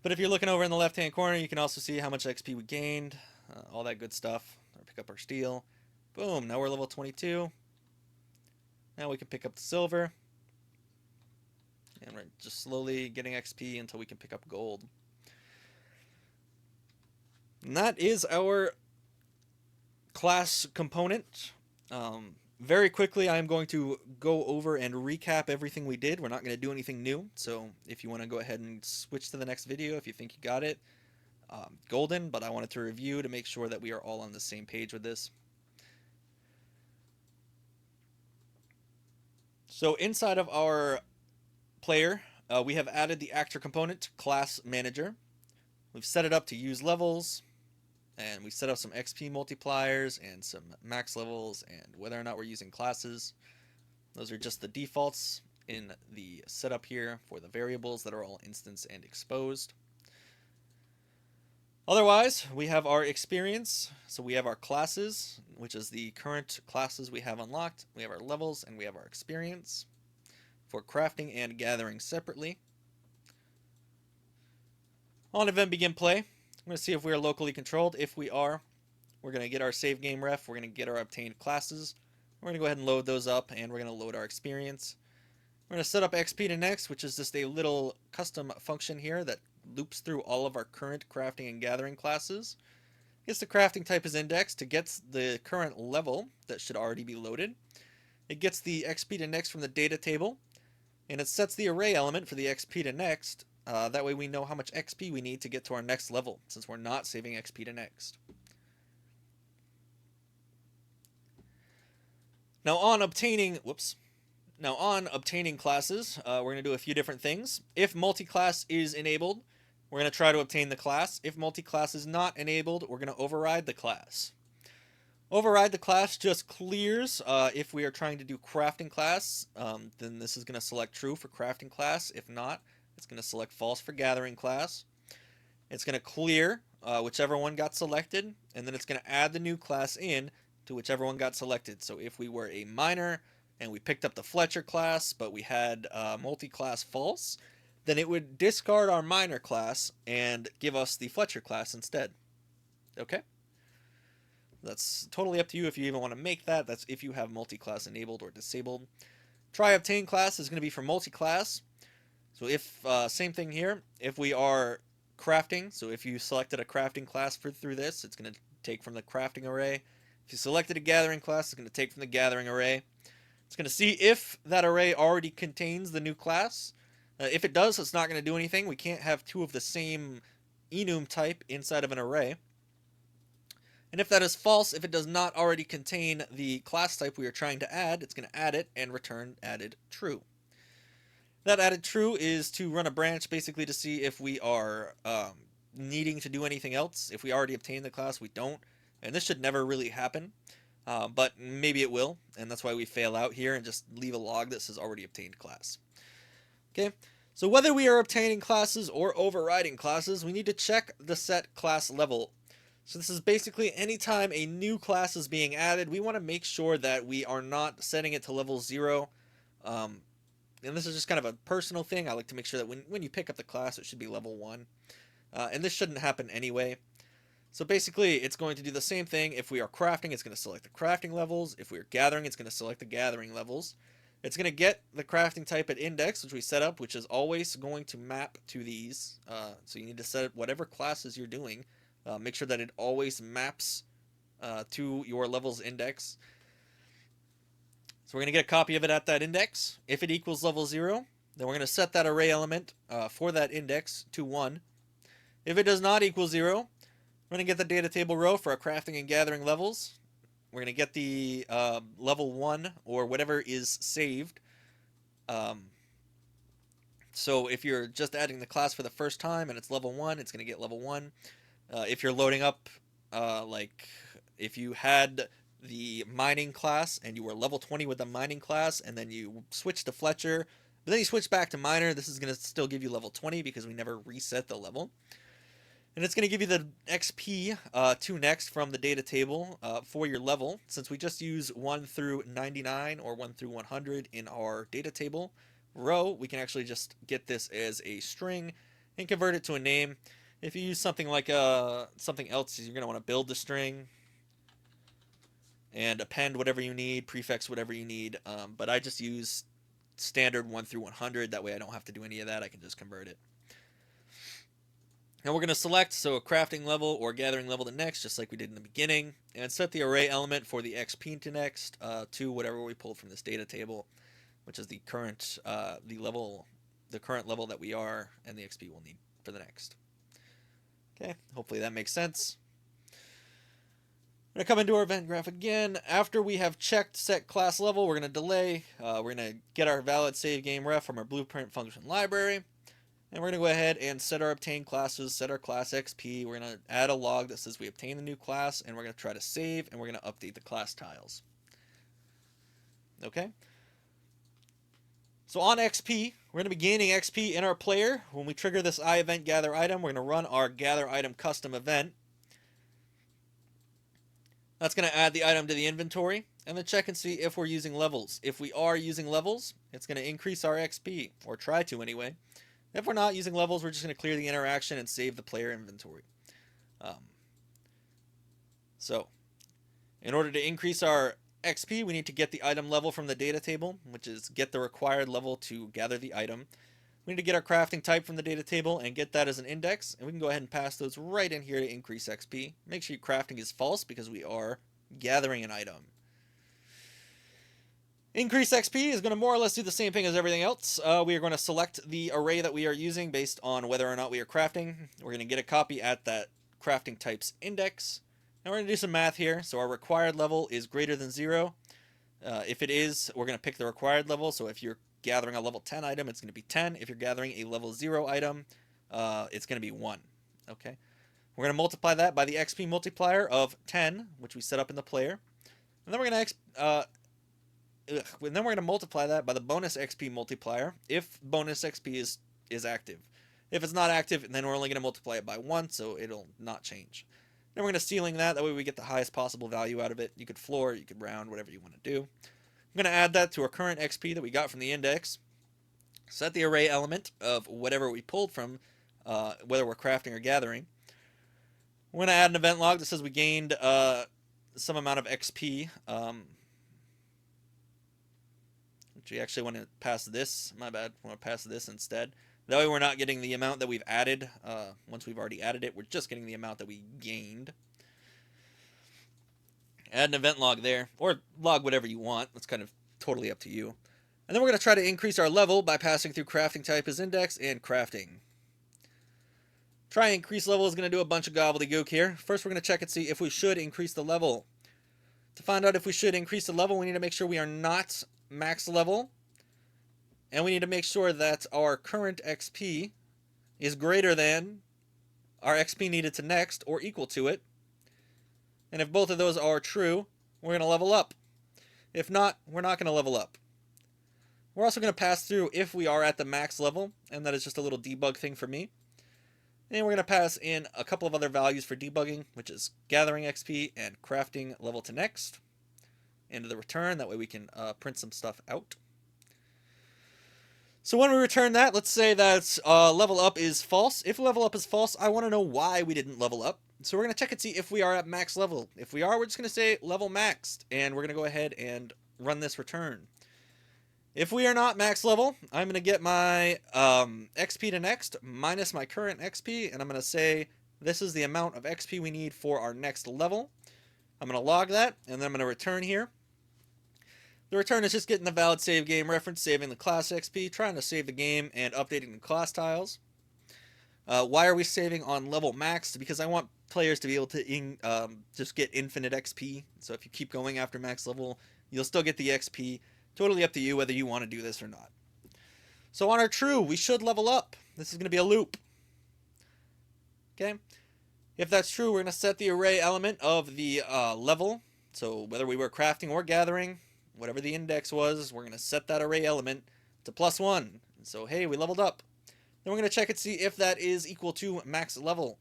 But if you're looking over in the left-hand corner, you can also see how much XP we gained, all that good stuff. Or pick up our steel. Boom, now we're level 22. Now we can pick up the silver. And we're just slowly getting XP until we can pick up gold. And that is our class component. Very quickly, I'm going to go over and recap everything we did. We're not going to do anything new, so if you want to go ahead and switch to the next video if you think you got it, golden, but I wanted to review to make sure that we are all on the same page with this. So inside of our player, we have added the actor component, class manager. We've set it up to use levels, and we set up some XP multipliers and some max levels and whether or not we're using classes. Those are just the defaults in the setup here for the variables that are all instance and exposed. Otherwise, we have our experience. So we have our classes, which is the current classes we have unlocked. We have our levels, and we have our experience for crafting and gathering separately. On event begin play, I'm going to see if we are locally controlled. If we are, we're going to get our save game ref. We're going to get our obtained classes. We're going to go ahead and load those up, and we're going to load our experience. We're going to set up EXP which is just a little custom function here that loops through all of our current crafting and gathering classes. Gets the crafting type as indexed. It gets the current level that should already be loaded. It gets the EXP from the data table, and it sets the array element for the EXP that way we know how much XP we need to get to our next level, since we're not saving EXP. Now on obtaining classes, we're going to do a few different things. If multi-class is enabled, we're going to try to obtain the class. If multi-class is not enabled, we're going to override the class. Override the class just clears if we are trying to do crafting class, then this is going to select true for crafting class. If not, it's going to select false for gathering class. It's going to clear whichever one got selected, and then it's going to add the new class in to whichever one got selected. So if we were a miner and we picked up the Fletcher class, but we had multi-class false, then it would discard our miner class and give us the Fletcher class instead. Okay? That's totally up to you if you even want to make that. That's if you have multi-class enabled or disabled. Try obtain class is going to be for multi-class. So if, same thing here, if we are crafting, so if you selected a crafting class through this, it's going to take from the crafting array. If you selected a gathering class, it's going to take from the gathering array. It's going to see if that array already contains the new class. If it does, it's not going to do anything. We can't have two of the same enum type inside of an array. And if that is false, if it does not already contain the class type we are trying to add, it's going to add it and return added true. That added true is to run a branch basically to see if we are needing to do anything else. If we already obtained the class, we don't. And this should never really happen, but maybe it will. And that's why we fail out here and just leave a log that says already obtained class. Okay, so whether we are obtaining classes or overriding classes, we need to check the set class level. So this is basically anytime a new class is being added, we want to make sure that we are not setting it to level 0. And this is just kind of a personal thing. I like to make sure that when you pick up the class, it should be level 1. And this shouldn't happen anyway. So basically, it's going to do the same thing. If we are crafting, it's going to select the crafting levels. If we are gathering, it's going to select the gathering levels. It's going to get the crafting type at index, which we set up, which is always going to map to these. So you need to set up whatever classes you're doing. Make sure that it always maps to your levels index. So we're going to get a copy of it at that index. If it equals level 0, then we're going to set that array element for that index to 1. If it does not equal 0, we're going to get the data table row for our crafting and gathering levels. We're going to get the level 1 or whatever is saved. So if you're just adding the class for the first time and it's level 1, it's going to get level 1. If you're loading up, like if you had the mining class and you were level 20 with the mining class and then you switched to Fletcher, but then you switch back to miner, this is going to still give you level 20 because we never reset the level. And it's going to give you the EXP from the data table for your level. Since we just use 1 through 99 or 1 through 100 in our data table row, we can actually just get this as a string and convert it to a name. If you use something like something else, you're going to want to build the string. and append whatever you need, prefix whatever you need. But I just use standard 1 through 100. That way I don't have to do any of that. I can just convert it. And we're going to select a crafting level or gathering level to next, just like we did in the beginning, and set the array element for the XP to next to whatever we pulled from this data table, which is the current current level that we are, and the XP we'll need for the next. Okay, hopefully that makes sense. We're going to come into our event graph again. After we have checked set class level, we're going to delay. We're going to get our valid save game ref from our blueprint function library. And we're going to go ahead and set our obtained classes, set our class XP. We're going to add a log that says we obtained the new class, and we're going to try to save, and we're going to update the class tiles. Okay? So on XP, we're going to be gaining XP in our player. When we trigger this iEvent gather item, we're going to run our gather item custom event. That's going to add the item to the inventory, and then check and see if we're using levels. If we are using levels, it's going to increase our XP, or try to anyway. If we're not using levels, we're just going to clear the interaction and save the player inventory. So, in order to increase our XP, we need to get the item level from the data table, which is get the required level to gather the item. We need to get our crafting type from the data table and get that as an index, and we can go ahead and pass those right in here to increase XP. Make sure your crafting is false because we are gathering an item. Increase XP is going to more or less do the same thing as everything else. We are going to select the array that we are using based on whether or not we are crafting. We're going to get a copy at that crafting type's index. And we're going to do some math here. So our required level is greater than 0. If it is, we're going to pick the required level. So if you're gathering a level 10 item, it's going to be 10. If you're gathering a level 0 item, it's going to be 1. Okay. We're going to multiply that by the XP multiplier of 10, which we set up in the player. And then we're going to then we're going to multiply that by the bonus XP multiplier if bonus XP is active. If it's not active, then we're only going to multiply it by 1, so it'll not change. Then we're going to ceiling that way we get the highest possible value out of it. You could floor, you could round, whatever you want to do. I'm going to add that to our current XP that we got from the index. Set the array element of whatever we pulled from, whether we're crafting or gathering. We're going to add an event log that says we gained some amount of XP. We actually want to pass this. My bad. I want to pass this instead. That way we're not getting the amount that we've added. Once we've already added it, we're just getting the amount that we gained. Add an event log there, or log whatever you want. That's kind of totally up to you. And then we're going to try to increase our level by passing through crafting type as index and crafting. Try increase level is going to do a bunch of gobbledygook here. First we're going to check and see if we should increase the level. To find out if we should increase the level, we need to make sure we are not max level, and we need to make sure that our current XP is greater than our XP needed to next or equal to it. And if both of those are true, we're going to level up. If not, we're not going to level up. We're also going to pass through if we are at the max level, and that is just a little debug thing for me. And we're going to pass in a couple of other values for debugging, which is gathering XP and crafting level to next into the return. That way we can print some stuff out. So when we return that, let's say that level up is false. If level up is false, I want to know why we didn't level up. So we're going to check and see if we are at max level. If we are, we're just going to say level maxed, and we're going to go ahead and run this return. If we are not max level, I'm going to get my XP to next minus my current XP, and I'm going to say this is the amount of XP we need for our next level. I'm going to log that, and then I'm going to return here. The return is just getting the valid save game reference, saving the class XP, trying to save the game, and updating the class tiles. Why are we saving on level max? Because I want players to be able to just get infinite XP. So if you keep going after max level, you'll still get the XP. Totally up to you whether you want to do this or not. So on our true, we should level up. This is going to be a loop. Okay? If that's true, we're going to set the array element of the level. So whether we were crafting or gathering, whatever the index was, we're going to set that array element to +1. And so, hey, we leveled up. Then we're going to check and see if that is equal to max level.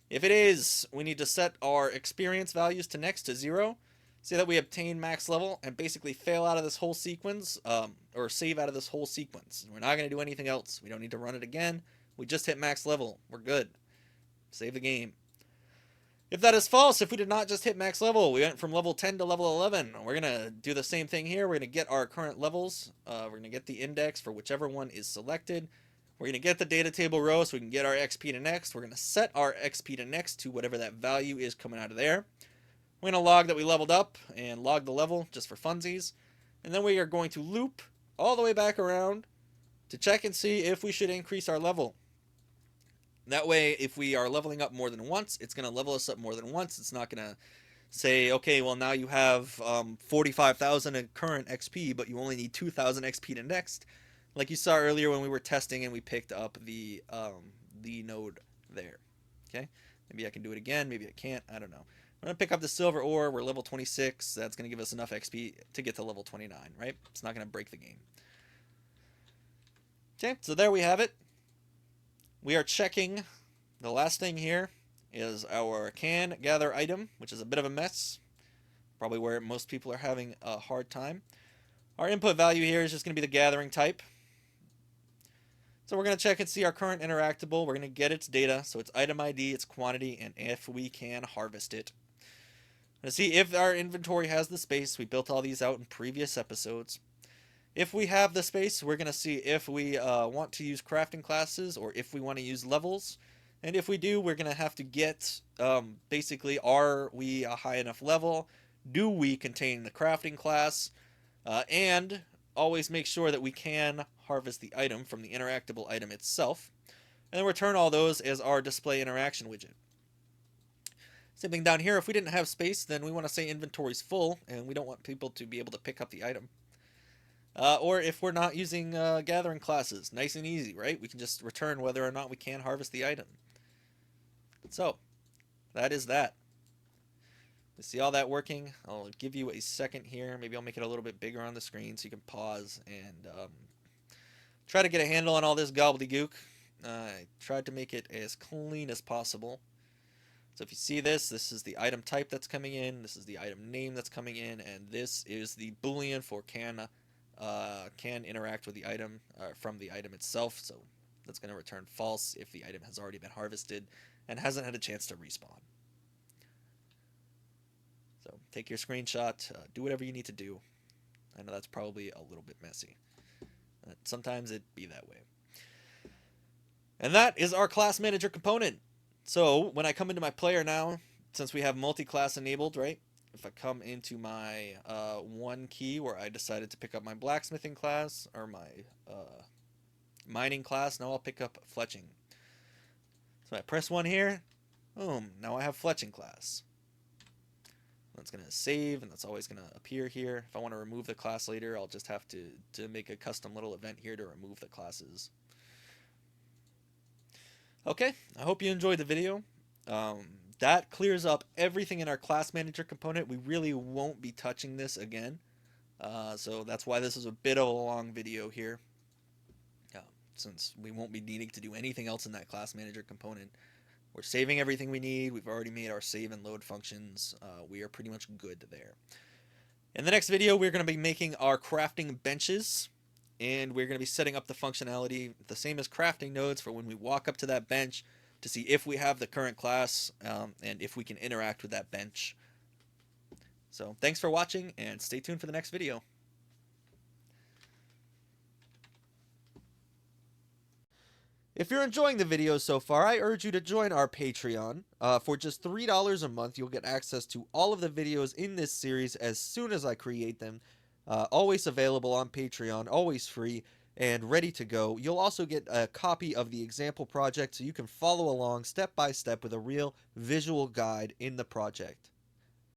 If it is, we need to set our experience values to next to 0. Say that we obtain max level and basically fail out of this whole sequence, or save out of this whole sequence. We're not going to do anything else. We don't need to run it again. We just hit max level. We're good. Save the game. If that is false, if we did not just hit max level, we went from level 10 to level 11, we're going to do the same thing here. We're going to get our current levels. We're going to get the index for whichever one is selected. We're going to get the data table row so we can get our EXP We're going to set our EXP to whatever that value is coming out of there. We're going to log that we leveled up and log the level just for funsies. And then we are going to loop all the way back around to check and see if we should increase our level. That way, if we are leveling up more than once, it's going to level us up more than once. It's not going to say, okay, well, now you have 45,000 in current XP, but you only need 2,000 XP to next. Like you saw earlier when we were testing and we picked up the node there. Okay, maybe I can do it again. Maybe I can't. I don't know. I'm going to pick up the silver ore. We're level 26. That's going to give us enough XP to get to level 29, right? It's not going to break the game. Okay, so there we have it. We are checking. The last thing here is our can gather item, which is a bit of a mess. Probably where most people are having a hard time. Our input value here is just going to be the gathering type. So we're going to check and see our current interactable. We're going to get its data. So it's item ID, its quantity, and if we can harvest it. We're going to see if our inventory has the space. We built all these out in previous episodes. If we have the space, we're going to see if we want to use crafting classes or if we want to use levels. And if we do, we're going to have to get, basically, are we a high enough level? Do we contain the crafting class? And always make sure that we can harvest the item from the interactable item itself. And then return all those as our display interaction widget. Same thing down here. If we didn't have space, then we want to say inventory's full, and we don't want people to be able to pick up the item. Or if we're not using gathering classes, nice and easy, right? We can just return whether or not we can harvest the item. So, that is that. To see all that working, I'll give you a second here. Maybe I'll make it a little bit bigger on the screen so you can pause and try to get a handle on all this gobbledygook. I tried to make it as clean as possible. So if you see this, this is the item type that's coming in, this is the item name that's coming in, and this is the boolean for can interact with the item from the item itself. So that's going to return false if the item has already been harvested and hasn't had a chance to respawn. So take your screenshot, do whatever you need to do. I know that's probably a little bit messy. Sometimes it be that way. And that is our class manager component. So when I come into my player now, since we have multi-class enabled, right? If I come into my one key where I decided to pick up my blacksmithing class or my mining class, now I'll pick up fletching. So I press 1 here, boom, now I have fletching class. That's going to save, and that's always going to appear here. If I want to remove the class later, I'll just have to make a custom little event here to remove the classes. Okay, I hope you enjoyed the video. That clears up everything in our class manager component. We really won't be touching this again. So that's why this is a bit of a long video here. Since we won't be needing to do anything else in that class manager component. We're saving everything we need. We've already made our save and load functions. We are pretty much good there. In the next video, we're going to be making our crafting benches. And we're going to be setting up the functionality the same as crafting nodes for when we walk up to that bench to see if we have the current class and if we can interact with that bench. So thanks for watching and stay tuned for the next video. If you're enjoying the videos so far, I urge you to join our Patreon. For just $3 a month, you'll get access to all of the videos in this series as soon as I create them. Always available on Patreon, always free, and ready to go. You'll also get a copy of the example project so you can follow along step by step with a real visual guide in the project.